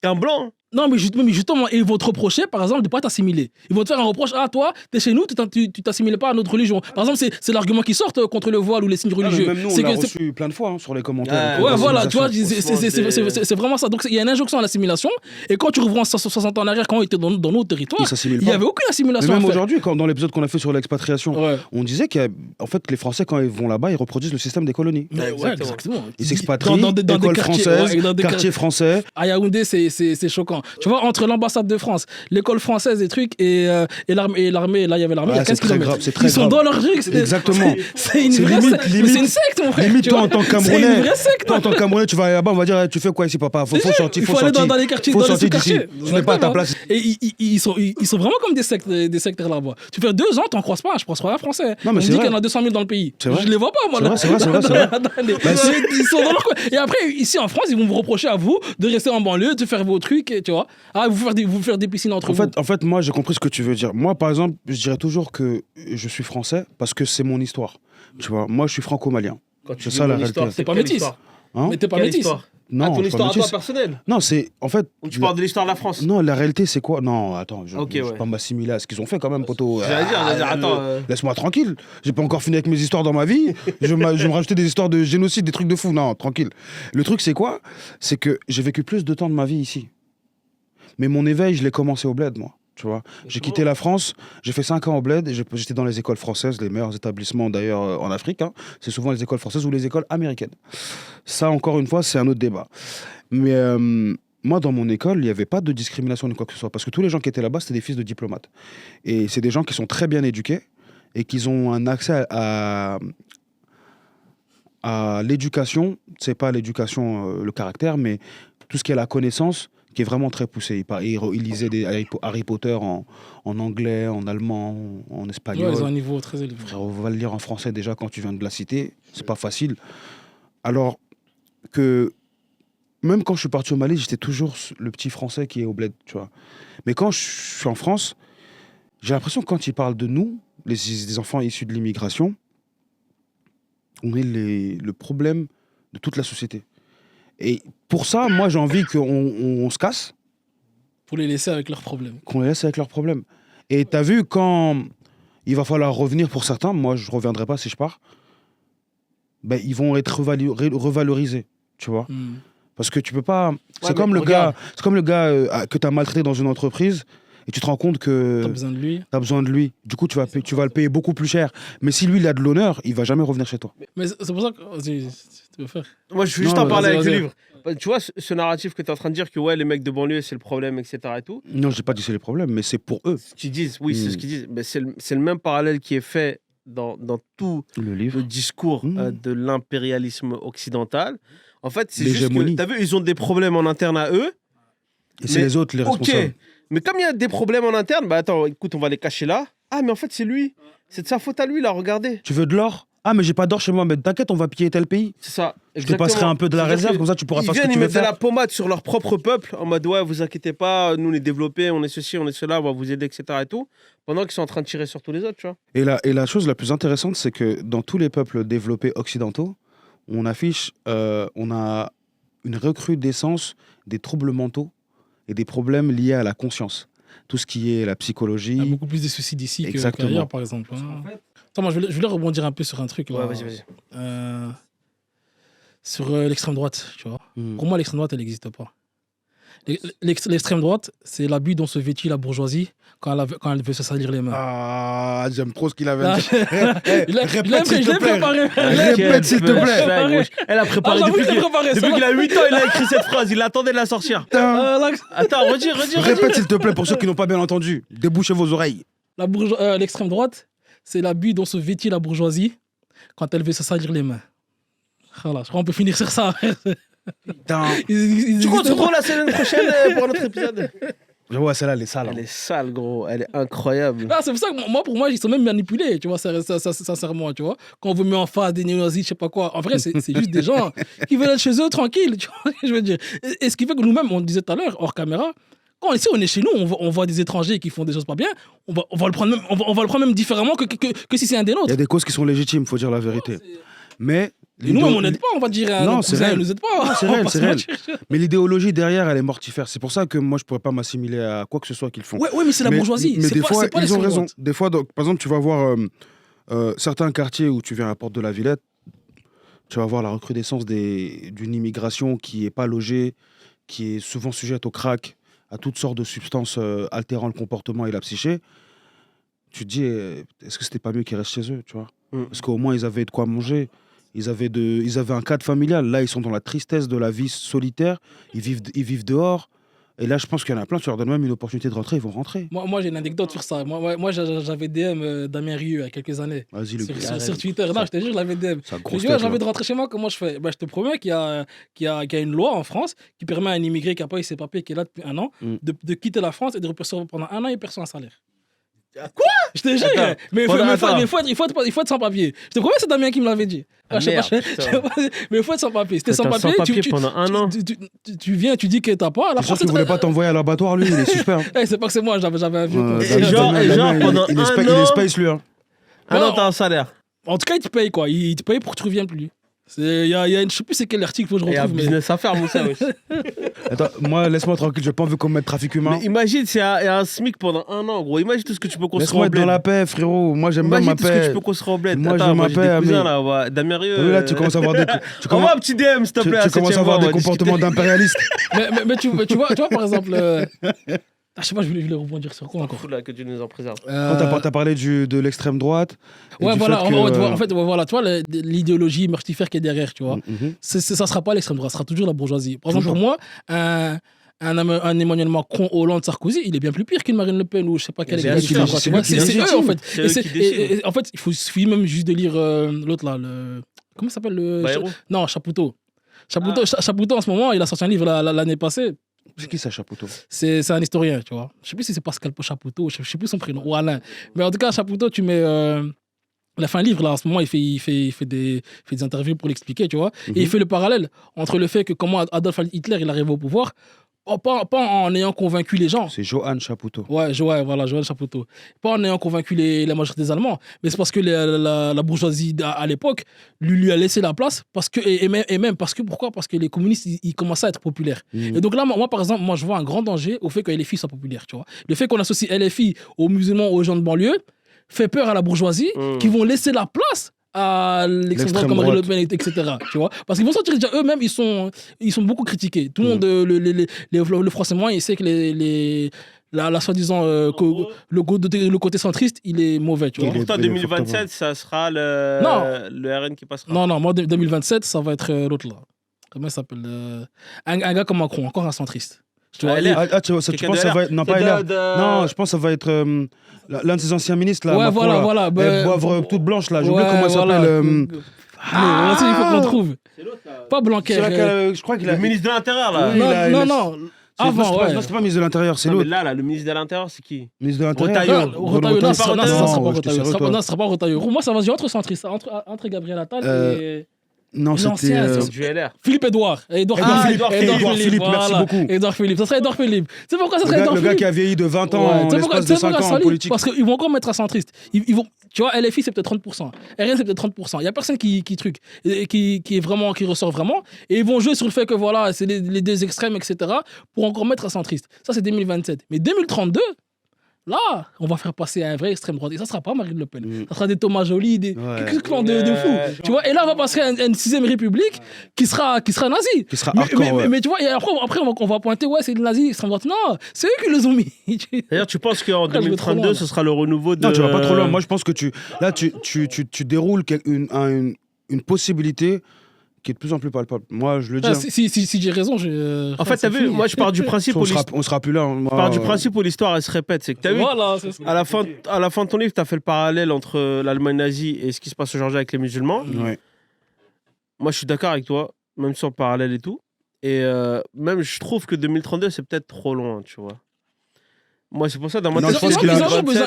qu'un blanc. Non, mais justement, ils vont te reprocher, par exemple, de ne pas t'assimiler. Ils vont te faire un reproche. Ah, toi, t'es chez nous, tu t'assimiles pas à notre religion. Par exemple, c'est l'argument qui sort contre le voile ou les signes religieux. Même nous, on l'a reçu plein de fois sur les commentaires. Ouais, voilà, tu vois, c'est vraiment ça. Donc, il y a une injonction à l'assimilation. Et quand tu revois 60 ans en arrière, quand ils étaient dans nos territoires, il n'y avait aucune assimilation. Mais même aujourd'hui, dans l'épisode qu'on a fait sur l'expatriation, on disait qu'en fait, les Français, quand ils vont là-bas, ils reproduisent le système des colonies. Exactement. Ils s'expatrient dans écoles françaises, quartiers français. À Yaoundé, c'est choquant. Tu vois, entre l'ambassade de France, l'école française et trucs, et l'armée, là, il y avait l'armée, il y a 15 km. Ils sont dans leur truc. Exactement. C'est une vraie secte. C'est une secte, mon frère. Limite, toi, en tant que Camerounais, c'est une vraie secte. Toi, en tant que Camerounais, tu vas là-bas, on va dire, tu fais quoi ici, papa? Faut sortir. Il faut aller dans les quartiers, dans les sous-quartiers. Tu n'es pas à ta place. Et ils sont vraiment comme des sectaires là-bas. Tu fais 2 ans, t'en croises pas. Je pense pas à français. On dit qu'il y en a 200 000 dans le pays. Je les vois pas, moi. C'est vrai. Ils sont dans leur coin. Et après, ici en France, ils vont vous reprocher à vous de rester en banlieue, de faire vos trucs, tu vois. Ah, vous faire des piscines entre vous. En fait, moi, j'ai compris ce que tu veux dire. Moi, par exemple, je dirais toujours que je suis français parce que c'est mon histoire. Tu vois, moi, je suis franco-malien. C'est ça la réalité. T'es pas métis. Hein? Mais t'es pas métis. Non, ton je histoire à parle de toi personnelle. Non, c'est en fait. Ou tu parles de l'histoire de la France. Non, la réalité, c'est quoi? Non, attends, je Ok, vais ouais. pas m'assimiler à ce qu'ils ont fait quand même, poteau. J'allais dire, attends. Laisse-moi tranquille. J'ai pas encore fini avec mes histoires dans ma vie. Je vais me rajouter des histoires de génocide, des trucs de fou. Non, tranquille. Le truc, c'est quoi? C'est que j'ai vécu plus de temps de ma vie ici. Mais mon éveil, je l'ai commencé au bled, moi. Tu vois, j'ai quitté la France, j'ai fait 5 ans au bled, et j'étais dans les écoles françaises, les meilleurs établissements d'ailleurs en Afrique. Hein. C'est souvent les écoles françaises ou les écoles américaines. Ça, encore une fois, c'est un autre débat. Mais moi, dans mon école, il n'y avait pas de discrimination ni quoi que ce soit. Parce que tous les gens qui étaient là-bas, c'était des fils de diplomates. Et c'est des gens qui sont très bien éduqués et qui ont un accès à l'éducation. C'est pas l'éducation, le caractère, mais tout ce qui est la connaissance, qui est vraiment très poussé. Il lisait des Harry Potter en anglais, en allemand, en espagnol. Ouais, ils ont un niveau très élevé. Frère, on va le lire en français déjà quand tu viens de la citer. C'est pas facile. Alors que même quand je suis parti au Mali, j'étais toujours le petit Français qui est au bled, tu vois. Mais quand je suis en France, j'ai l'impression que quand ils parlent de nous, les enfants issus de l'immigration, on est le problème de toute la société. Et pour ça, moi, j'ai envie qu'on se casse. Pour les laisser avec leurs problèmes. Qu'on les laisse avec leurs problèmes. Et t'as vu, quand il va falloir revenir pour certains, moi, je reviendrai pas si je pars, ben, ils vont être revalorisés, tu vois. Parce que tu peux pas... C'est comme le gars que tu as maltraité dans une entreprise et tu te rends compte que... T'as besoin de lui. T'as besoin de lui. Du coup, tu vas le payer beaucoup plus cher. Mais si lui, il a de l'honneur, il va jamais revenir chez toi. Mais c'est pour ça que... Vas-y, tu veux faire. Moi, je veux juste en parler avec le livre. Tu vois, ce narratif que tu es en train de dire que ouais, les mecs de banlieue, c'est le problème, etc. et tout. Non, j'ai pas dit c'est les problèmes, mais c'est pour eux. Ce qu'ils disent, oui, c'est ce qu'ils disent. Mais c'est le même parallèle qui est fait dans tout le discours de l'impérialisme occidental. En fait, c'est juste L'hégémonie. que, t'as vu, ils ont des problèmes en interne à eux. Et c'est les autres les responsables. Ok, mais comme il y a des problèmes en interne, bah attends, écoute, on va les cacher là. Ah, mais en fait, c'est lui. C'est de sa faute à lui, là, regardez. Tu veux de l'or? Ah, mais j'ai pas d'or chez moi, mais t'inquiète, on va piller tel pays. C'est ça. Je te passerai un peu de la réserve, comme ça tu pourras faire ce que tu veux Ils viennent, ils mettent de faire. la pommade sur leur propre peuple, en mode ouais, vous inquiétez pas, nous on est développés, on est ceci, on est cela, on va vous aider, etc. et tout, pendant qu'ils sont en train de tirer sur tous les autres, tu vois. Et la chose la plus intéressante, c'est que dans tous les peuples développés occidentaux, on a une recrudescence des troubles mentaux et des problèmes liés à la conscience. Tout ce qui est la psychologie. Il y a beaucoup plus de suicides ici qu'ailleurs, par exemple. Attends, moi, je voulais rebondir un peu sur un truc. Là. Ouais, vas-y. Sur l'extrême droite, tu vois. Pour moi, l'extrême droite, elle n'existe pas. L'extrême droite, c'est l'abus dont se vêtit la bourgeoisie quand elle veut se salir les mains. Ah, j'aime trop ce qu'il avait dit. Répète, s'il te plaît. Répète, s'il te plaît. Elle a préparé depuis qu'il a 8 ans, il a écrit cette phrase, il attendait de la sortir. Attends, redis. Répète, s'il te plaît, pour ceux qui n'ont pas bien entendu. Débouchez vos oreilles. L'extrême droite, c'est l'abus dont se vêtit la bourgeoisie quand elle veut se salir les mains. Voilà, je crois qu'on peut finir sur ça. Tu comptes trop la semaine prochaine pour notre épisode? Ouais, celle-là, elle est sale. Elle est sale, gros. Elle est incroyable. Ah, c'est pour ça que pour moi, ils sont même manipulés, tu vois, sincèrement, tu vois. Quand on vous met en face des néo-nazis, je sais pas quoi. En vrai, c'est juste des gens qui veulent être chez eux tranquilles, tu vois, je veux dire. Et ce qui fait que nous-mêmes, on disait tout à l'heure, hors caméra, quand ici on est chez nous, on voit des étrangers qui font des choses pas bien, on va le prendre même différemment que si c'est un des nôtres. Il y a des causes qui sont légitimes, faut dire la vérité. Mais et nous-mêmes, on n'aide pas, on va dire. Non, c'est réel. Nous aide pas. Non, c'est réel. Mais l'idéologie derrière, elle est mortifère. C'est pour ça que moi, je pourrais pas m'assimiler à quoi que ce soit qu'ils font. Ouais, mais c'est la bourgeoisie. Mais des fois, ils ont raison. Droite. Des fois, donc, par exemple, tu vas voir certains quartiers où tu viens à la porte de la Villette, tu vas voir la recrudescence d'une immigration qui est pas logée, qui est souvent sujette au crack, à toutes sortes de substances altérant le comportement et la psyché. Tu te dis, est-ce que c'était pas mieux qu'ils restent chez eux, tu vois? Parce qu'au moins, ils avaient de quoi manger. Ils avaient un cadre familial. Là, ils sont dans la tristesse de la vie solitaire. Ils vivent dehors. Et là, je pense qu'il y en a plein. Tu leur donnes même une opportunité de rentrer, ils vont rentrer. Moi j'ai une anecdote sur ça. Moi j'avais DM Damien Rieu il y a quelques années. Vas-y, sur Twitter. Non, je te jure, je l'avais DM. Je dis, j'ai envie de rentrer chez moi, comment je fais? Je te promets qu'il y a une loi en France qui permet à un immigré qui n'a pas eu ses papiers, qui est là depuis 1 an, de quitter la France et de repercevoir pendant 1 an, il perçoit un salaire. Quoi? Je te jure, mais il faut être sans papier. Je te promets, c'est Damien qui me l'avait dit. Mais il faut être sans papier. Si t'es sans papier, pendant 1 an. Tu viens, tu dis que t'as pas. C'est sûr qu'il voulait pas t'envoyer à l'abattoir, lui, il est suspect. C'est pas que c'est moi, j'avais un vieux. Genre, pendant 1 an. Il est space, lui. 1 an, t'as un salaire. En tout cas, il te paye quoi. Il te paye pour que tu reviennes plus. Il y a une, je sais plus c'est quel article, faut que je Il y a un retrouve. Mais... business à faire, Moussa. wesh. Attends, moi, laisse-moi tranquille, j'ai pas envie qu'on me mette trafic humain. Mais imagine, il y a un SMIC pendant 1 an, gros. Imagine tout ce que tu peux construire Laisse-moi en être dans bled. la paix, frérot. Moi, j'aime bien Imagine ma tout ce que tu paix. peux construire en bled. Moi, Attends, j'aime moi, ma j'ai paix, des cousins, mais- là. Damien Rieu. Là, tu commences à avoir des, Envoie un petit DM, s'il te plaît. tu commences à avoir des comportements d'impérialistes. mais tu vois, par exemple. Ah, je sais pas, je voulais rebondir sur quoi encore. Fou là que tu nous en préserves. Quand t'as parlé de l'extrême droite. et Ouais, du voilà, fait que, en fait, voilà, tu vois, l'idéologie mortifère qui est derrière, tu vois. Mhm. Ça sera pas l'extrême droite, ça sera toujours la bourgeoisie. Par exemple, Toujours. pour moi, un Emmanuel Macron, Hollande, Sarkozy, il est bien plus pire qu'une Marine Le Pen ou je sais pas quelle Mais est bien sûr, l'extrême droite, c'est tu vois. lui qui C'est décide. eux, en fait. C'est eux qui décident. Et en fait, il suffit même juste de lire l'autre là, comment ça s'appelle Bayrou. Non, Chapoutot. Chapoutot, en ce moment, il a sorti un livre l'année passée. C'est qui ça, Chapoutot? C'est un historien, tu vois. Je sais plus si c'est Pascal Chapoutot, je sais plus son prénom, ou Alain. Mais en tout cas, Chapoutot, tu mets. Il a fait un livre là en ce moment, il fait des interviews pour l'expliquer, tu vois. Et il fait le parallèle entre le fait que comment Adolf Hitler il arrive au pouvoir, pas en ayant convaincu les gens. C'est Johann Chapoutot. Ouais, voilà, Johann Chapoutot. Pas en ayant convaincu la majorité des Allemands, mais c'est parce que la bourgeoisie à l'époque lui a laissé la place, parce que, et même parce que, pourquoi? Parce que les communistes, ils commençaient à être populaires. Et donc là, moi, par exemple, je vois un grand danger au fait que les filles soient populaires, tu vois. Le fait qu'on associe LFI aux musulmans, aux gens de banlieue, fait peur à la bourgeoisie, qui vont laisser la place à l'extrême droite comme Marine Le Pen, etc. Tu vois, parce qu'ils vont sentir déjà eux-mêmes, ils sont beaucoup critiqués. Tout le monde, le français moyen, il sait que la soi-disant le côté centriste, il est mauvais, tu vois. Pour toi, 2027, ça sera le RN qui passera. Non, moi 2027, ça va être l'autre là. Comment il s'appelle un gars comme Macron, encore un centriste. Tu vois, tu penses que ça va être. Non, pas LR. Non, je pense que ça va être l'un de ses anciens ministres là. Ouais, Macron, voilà. là. Boivre toute blanche là. J'ai oublié comment il s'appelle. Il faut qu'on trouve. C'est l'autre là. Pas Blanquer. Je crois qu'il a. Le ministre de l'Intérieur là. Oui. Non. Avant, ouais. Non, c'est pas ministre de l'Intérieur, c'est Non, mais l'autre. là, le ministre de l'Intérieur, c'est qui? Ministre de l'Intérieur. Retailleau. Retailleau, non, ça sera pas Non, Retailleau. Ça sera pas Retailleau. Moi, ça va se jouer entre centristes, entre Gabriel Attal et. Non, c'était. L'ancien, Du LR. Philippe Edouard. Philippe, merci Voilà. beaucoup. Édouard Philippe. Ça serait Édouard Philippe. C'est pourquoi ça serait Édouard Le Philippe? gars qui a vieilli de 20 ans en Ouais. l'espace de 5 ans en politique. Parce qu'ils vont encore mettre un centriste. Ils vont, tu vois, LFI, c'est peut-être 30%. RN, c'est peut-être 30%. Il n'y a personne qui ressort vraiment. Et ils vont jouer sur le fait que voilà, c'est les deux extrêmes, etc. pour encore mettre un centriste. Ça, c'est 2027. Mais 2032, là, on va faire passer à un vrai extrême droite. Et ça ne sera pas Marine Le Pen. Ça sera des Thomas Joly, des clans de fous. Tu vois, et là, on va passer à une 6ème République qui sera nazie. Qui sera hardcore. Mais tu vois, et après on va pointer, ouais, c'est le nazi, extrême droite. Non, c'est eux qui les ont mis. D'ailleurs, tu penses qu'en Après, je vais trop 2032, loin, ce sera le renouveau de. Non, tu vas pas trop loin. Moi, je pense que tu déroules une possibilité qui est de plus en plus palpable. Moi, je le dis. Si j'ai raison, En fait, t'as vu, moi, je pars du principe où On sera plus là. je pars du principe où l'histoire, elle se répète. C'est que t'as vu, Voilà, c'est ça. à la fin de ton livre, t'as fait le parallèle entre l'Allemagne nazie et ce qui se passe aujourd'hui avec les musulmans. Ouais. Moi, je suis d'accord avec toi, même sur le parallèle et tout. Et même, je trouve que 2032, c'est peut-être trop loin, tu vois. Moi, c'est pour ça, dans ma Non, tête, je pense qu'il a-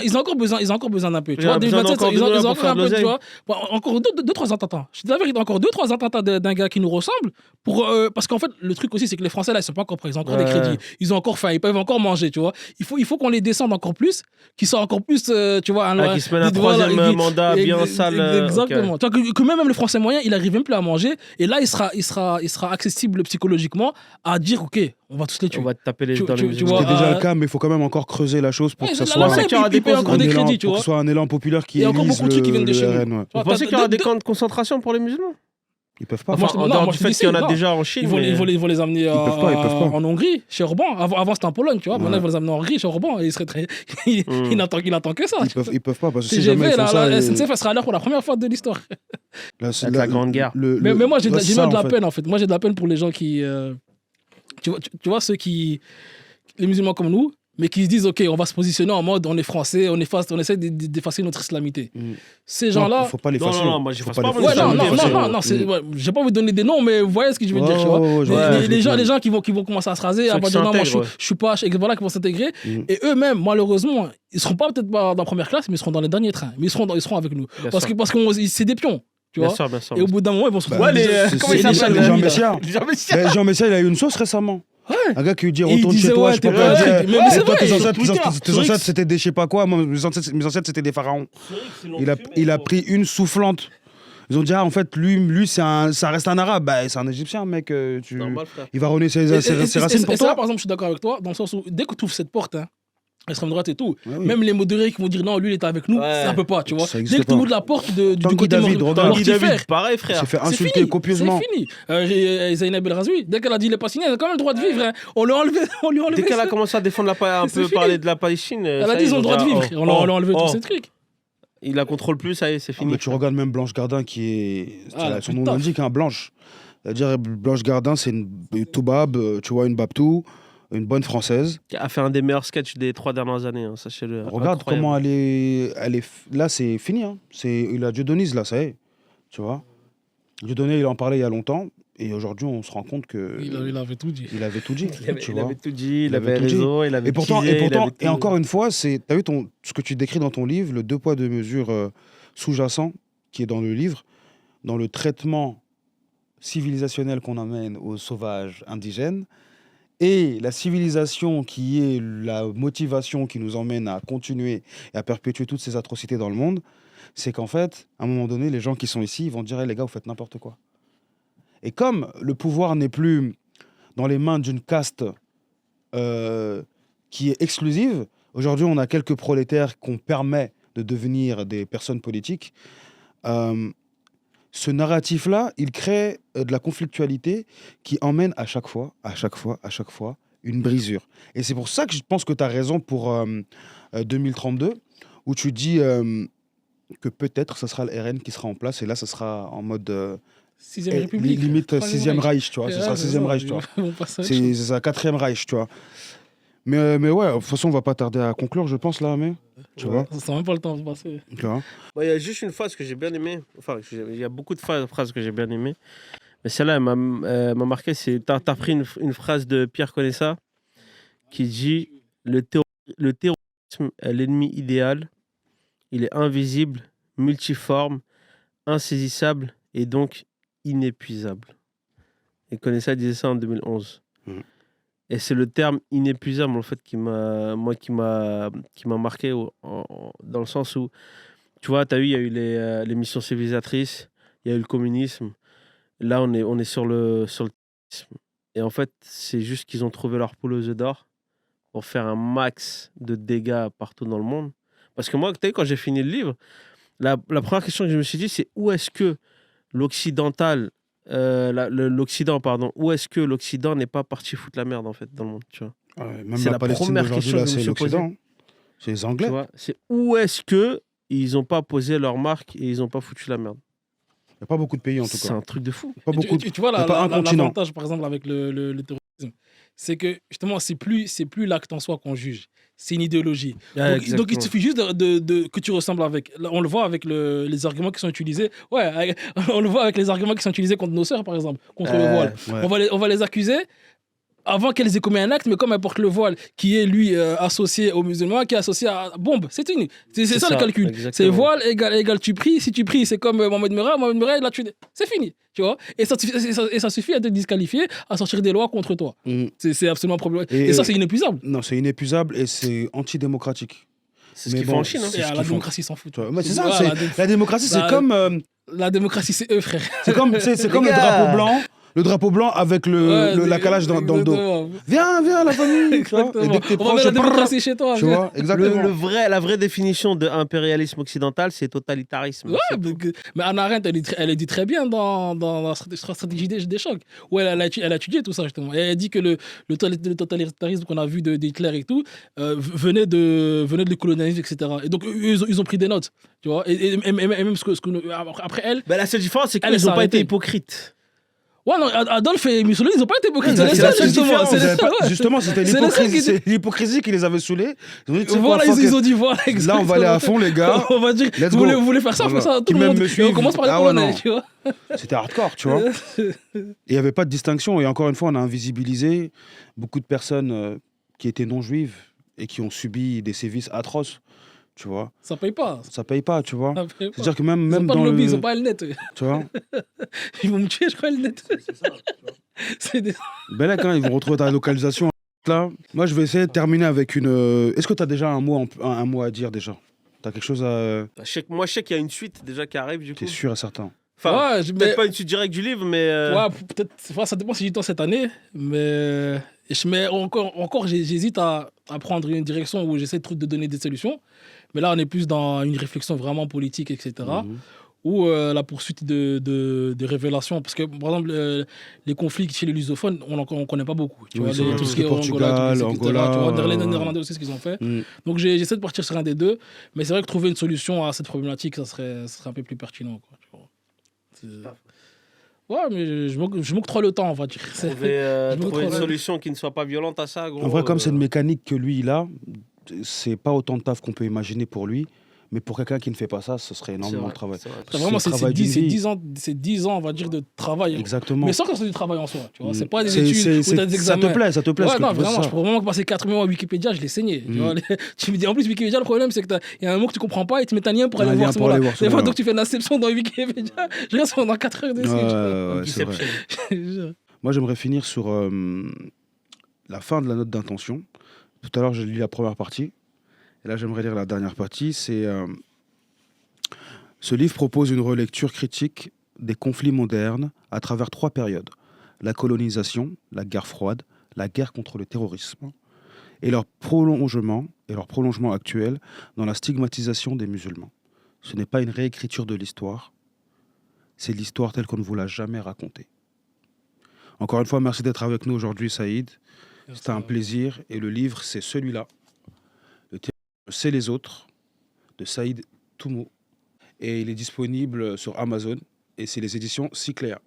Ils ont encore besoin d'un peu. Tu Ils ont vois, besoin 2027, d'encore ils ont de encore faire un de peu, tu l'oseille. vois. Bon, encore 2-3 attentats. Je te dis la vérité, encore 2-3 attentats d'un gars qui nous ressemble. Parce qu'en fait, le truc aussi, c'est que les Français, là, ils sont pas encore prêts. Ils ont encore des crédits. Ils ont encore faim. Ils peuvent encore manger, tu vois. Il faut qu'on les descende encore plus, qu'ils soient encore plus, tu vois. qui se mènent un troisième mandat bien sale. Exactement. Tu vois, que même le Français moyen, il arrive même plus à manger. Et là, il sera accessible psychologiquement à dire, OK, on va tous les tuer. On va te taper Tu- dans les tu musulmans. vois, C'est déjà le cas, mais il faut quand même encore creuser la chose pour que ça soit il paye encore des crédits, tu pour que vois. ce soit un élan populaire qui Il y a encore élise beaucoup de trucs qui viennent de le chez nous. RN, ouais. Vous pensez qu'il y aura des camps de concentration pour les musulmans? Ils peuvent pas. Enfin, en dehors du fait qu'il y en a déjà en Chine. Ils vont les amener peuvent pas. en Hongrie, chez Orban. Avant c'était en Pologne, tu vois. Maintenant, ils vont les amener en Hongrie, chez Orban. Et il serait très. Il n'attend que ça. Ils peuvent pas, parce que si jamais TGV, ils font ça... la SNCF, elle sera là pour la première fois de l'histoire. Avec la Grande Guerre. Mais moi, j'ai là, même c'est ça, de la en fait. peine, en fait. Moi, j'ai de la peine pour les gens qui. Tu vois, ceux qui. Les musulmans comme nous, mais qui se disent, OK, on va se positionner en mode, on est français, on essaie d'effacer notre islamité. Ces gens-là. Faut pas les faire. Non, moi, j'efface pas mon Ouais, islam. non, j'ai pas envie de donner des noms, mais vous voyez ce que je veux dire, tu vois. Les gens qui vont commencer à se raser, à dire non, moi je suis pas, et voilà, qui vont s'intégrer. Et eux-mêmes, malheureusement, ils seront pas peut-être pas dans la première classe, mais ils seront dans les derniers trains. Mais ils seront avec nous. Parce que c'est des pions. Tu vois. Bien sûr. Et au bout d'un moment, ils vont se Ouais, comment il s'appelle Jean Messia. Jean Messia, il a eu une sauce récemment. Un gars qui lui dit retourne chez toi, je sais pas quoi. Mais c'est vrai. Tes ancêtres c'était des je sais pas quoi, moi mes ancêtres c'était des pharaons. Il a pris une soufflante. Ils ont dit, en fait, lui ça reste un arabe. Bah, c'est un égyptien, mec. Normal, frère. Il va renier ses racines pour et ça, toi. par exemple, je suis d'accord avec toi, dans le sens où dès que tu ouvres cette porte, hein, l'extrême droite et tout, Ouais, oui. même les modérés qui vont dire non, lui il était avec nous, Ouais. ça peut pas, tu vois. Ça Dès existe que tu pas. ouvres la porte du Tanguy côté David, regarde. Tanguy mortifère, David, pareil, Il frère. s'est fait c'est insulter fini, copieusement. c'est fini. Zainab El Razoui, dès qu'elle a dit il est pas signé, elle a quand même le droit de vivre. Hein. On lui a enlevé. Dès qu'elle a commencé à défendre un C'est peu, fini. parler de la Palestine, Elle ça a y dit est, ils ont le droit de dit, vivre. oh, On lui a enlevé oh, tous ces trucs. Il la contrôle plus, ça y est, c'est Ah, fini. mais tu regardes même Blanche Gardin qui est. Ah, son la nom pute l'indique, hein, Blanche. C'est-à-dire, Blanche Gardin, c'est une toubab, tu vois, une babtou, une bonne française. Qui a fait un des meilleurs sketchs des 3 dernières années, hein, sachez-le. Regarde Incroyable. comment elle est. Là, c'est fini. Hein. Il a Dieudonné, là, ça y est. Tu vois. Dieudonné, il en parlait il y a longtemps. Et aujourd'hui, on se rend compte que. Il avait tout dit. Il avait tout dit. Il avait, tu il vois. avait tout dit, il Il avait avait tout dit. raison, il avait Et pourtant, teasé, il avait tout- et encore une fois, t'as vu ce que tu décris dans ton livre, le 2 poids 2 mesures sous-jacent qui est dans le livre, dans le traitement civilisationnel qu'on amène aux sauvages indigènes, et la civilisation qui est la motivation qui nous emmène à continuer et à perpétuer toutes ces atrocités dans le monde, c'est qu'en fait, à un moment donné, les gens qui sont ici, ils vont dire hey, les gars, vous faites n'importe quoi. Et comme le pouvoir n'est plus dans les mains d'une caste qui est exclusive, aujourd'hui, on a quelques prolétaires qu'on permet de devenir des personnes politiques. Ce narratif-là, il crée de la conflictualité qui emmène à chaque fois, une brisure. Et c'est pour ça que je pense que tu as raison pour 2032, où tu dis que peut-être ce sera le RN qui sera en place, et là, ce sera en mode... 6ème République. Limite Troisième 6e Reich. Reich, tu vois. Ce sera 6e Reich, tu vois. On passe à autre C'est chose. ça, 4e Reich, tu vois. Mais ouais, de toute façon, on va pas tarder à conclure, je pense, là, mais... Tu vois, Ça n'a même pas le temps de passer. tu vois. Il y a juste une phrase que j'ai bien aimée. Enfin, il y a beaucoup de phrases que j'ai bien aimées. Mais celle-là, elle m'a marqué. T'as pris une phrase de Pierre Conessa qui dit le terrorisme est l'ennemi idéal. Il est invisible, multiforme, insaisissable et donc inépuisable. Et Conessa disait ça en 2011. Mhm. Et c'est le terme inépuisable en fait qui m'a marqué dans le sens où tu vois, tu as eu il y a eu les missions civilisatrices, il y a eu le communisme. Là on est sur le terrorisme. Et en fait, c'est juste qu'ils ont trouvé leur poule aux œufs d'or pour faire un max de dégâts partout dans le monde. Parce que moi, tu sais, quand j'ai fini le livre, la première question que je me suis dit, c'est où est-ce que l'Occident, pardon, où est-ce que l'Occident n'est pas parti foutre la merde en fait dans le monde, tu vois. Ouais, même C'est la la Palestine première d'aujourd'hui, question là, que je me c'est suis posée. l'Occident. C'est les Tu Anglais. vois, c'est où est-ce que ils n'ont pas posé leur marque et ils n'ont pas foutu la merde. Il n'y a pas beaucoup de pays, en tout C'est cas. un truc de fou. Pas Et beaucoup. tu vois, y a pas un continent. l'avantage, par exemple, avec le terrorisme, c'est que justement, c'est plus l'acte en soi qu'on juge, c'est une idéologie. Donc, il suffit juste que tu ressembles avec. Là, on le voit avec les arguments qui sont utilisés. Ouais, on le voit avec les arguments qui sont utilisés contre nos sœurs, par exemple, contre le voile. Ouais. On va les accuser avant qu'elles aient commis un acte, mais comme elles portent le voile, qui est lui associé aux musulmans, qui est associé à bombe, c'est une. C'est ça le calcul. exactement. C'est voile égale tu pries. Si tu pries, c'est comme Mohamed Merah, là tu. C'est fini, tu vois. Et ça suffit à te disqualifier, à sortir des lois contre toi. Mm. C'est absolument problématique. Et- Et ça, c'est inépuisable. Non, c'est inépuisable et c'est antidémocratique. C'est ce Mais qu'ils bon, font en Chine. Hein. c'est Et ce la qu'ils font. démocratie s'en fout. Tu vois, mais c'est ça, Voilà, la démocratie, c'est Bah, comme, la démocratie, c'est eux, frère. c'est comme le gars. drapeau blanc. Le drapeau blanc avec la calage dans le dos. Exactement. Viens, la famille. Tu vois. Et dès que t'es On va proche, mettre la démocratie chez toi. tu vois, exactement. La vraie définition de impérialisme occidental, c'est totalitarisme. Ouais, C'est- mais Anna Arendt, elle dit très bien dans la stratégie des chocs, où elle a étudié tout ça, justement. Et elle dit que le totalitarisme qu'on a vu d'Hitler et tout venait de colonialisme, etc. Et donc, ils ont pris des notes, tu vois. Et même ce que après elle. Ben, la seule différence, c'est Elle qu'ils s'est n'ont pas été arrêtée. hypocrites. Ouais, non, Adolphe et Mussolini, ils n'ont pas été hypocrites. C'est C'est la les seule seuls, justement. différence. C'est les Vous avez seuls, pas- ouais. Justement, c'était C'est les seuls qui- l'hypocrisie qui les avait saoulés. Ils ont dit, tu sais quoi, Voilà, fuck ils it. ont dit, voilà, Là, on va aller à fond, les gars. On va dire, Let's vous go. voulez faire ça, Voilà. faites ça à tout Qui le même monde. me Et on suivent. commence par les Ah ouais, Polonais, non. tu vois. C'était hardcore, tu vois. Et il n'y avait pas de distinction. Et encore une fois, on a invisibilisé beaucoup de personnes qui étaient non juives et qui ont subi des sévices atroces, tu vois. Ça paye pas. Ça paye pas, tu vois. Ça paye pas. C'est-à-dire que Ils même ont pas de dans lobby, le... ils ont pas le net. Tu vois. Ils vont me tuer, je crois, le net. C'est des... Belek, hein, ils vont retrouver ta localisation. Là, moi, je vais essayer de terminer avec une... Est-ce que tu as déjà un mot à dire, déjà? Tu as quelque chose à... Moi, je sais qu'il y a une suite déjà qui arrive, du coup. T'es sûr et certain? Enfin, Ouais, peut-être pas une suite directe du livre, mais. Ouais, peut-être, ça dépend si j'y temps cette année, mais j'hésite à prendre une direction où j'essaie de donner des solutions. Mais là, on est plus dans une réflexion vraiment politique, etc. Mhm. Ou la poursuite de révélations. Parce que, par exemple, les conflits chez les lusophones, on ne connaît pas beaucoup. Tu Oui, vois, c'est vrai, tout tout ce ce qui qui est est Portugal, Angola, tu vois, les Néerlandais aussi, ce qu'ils ont fait. Mhm. Donc, j'essaie de partir sur un des deux. Mais c'est vrai que trouver une solution à cette problématique, ça serait un peu plus pertinent. Quoi, tu vois. Ouais, mais je m'octroie le temps, on va dire. Trouver une solution qui ne soit pas violente à ça, gros. En vrai, comme c'est une mécanique que lui, il a, c'est pas autant de taf qu'on peut imaginer pour lui. Mais pour quelqu'un qui ne fait pas ça, ce serait énormément de travail. Vraiment, C'est le travail d'une vie. c'est 10 ans, on va dire, de travail. Exactement. Mais sans que ce soit du travail en soi. Tu vois. C'est pas des C'est- études c'est- ou des ça examens. te plaît, ça te plaît. Ouais, ce que non, tu fais, vraiment, ça. je pourrais vraiment passer 4 mois à Wikipédia, je l'ai saigné. Tu vois, tu me dis, en plus, Wikipédia, le problème, c'est qu'il y a un mot que tu comprends pas et tu mets un lien pour aller voir ce mot-là. Des fois, donc tu fais une inception dans Wikipédia, je reste pendant 4 heures dessus. Ouais, c'est vrai. Moi, j'aimerais finir sur la fin de la note d'intention. Tout à l'heure, j'ai lu la première partie. Et là, j'aimerais lire la dernière partie. Ce livre propose une relecture critique des conflits modernes à travers 3 périodes. La colonisation, la guerre froide, la guerre contre le terrorisme et leur prolongement actuel dans la stigmatisation des musulmans. Ce n'est pas une réécriture de l'histoire, c'est l'histoire telle qu'on ne vous l'a jamais racontée. Encore une fois, merci d'être avec nous aujourd'hui, Saïd. C'était un plaisir. Et le livre, c'est celui-là. Le terrorisme, c'est les autres, de Saïd Toumo. Et il est disponible sur Amazon. Et c'est les éditions Cycléa.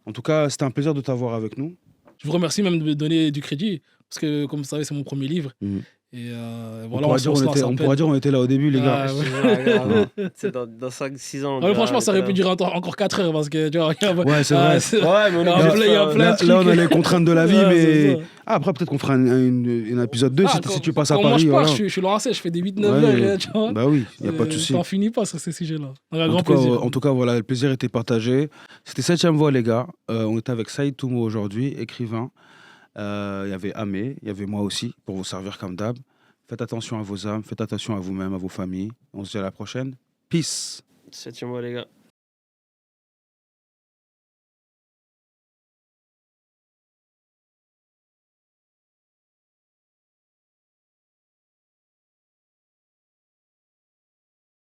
En tout cas, c'était un plaisir de t'avoir avec nous. Je vous remercie même de me donner du crédit. Parce que, comme vous savez, c'est mon premier livre. Et voilà, on pourra dire on était là au début, les gars. C'est dans 5-6 ans. Ouais, franchement, ça aurait pu durer encore 4 heures parce que tu vois, ouais, c'est vrai. Ouais, mais là, on a les contraintes de la vie, mais après, peut-être qu'on fera un épisode 2 si tu passes à Paris. Moi, je suis lancé, je fais des 8-9 heures. Tu vois. Bah oui, il n'y a pas de souci. T'en finis pas sur ces sujets-là. En tout cas, voilà, le plaisir était partagé. C'était 7e Voix, les gars. On était avec Saïd Toumo aujourd'hui, écrivain. Il y avait Amé, il y avait moi aussi, pour vous servir comme d'hab. Faites attention à vos âmes, faites attention à vous-même, à vos familles. On se dit à la prochaine. Peace. 7e Voix, les gars.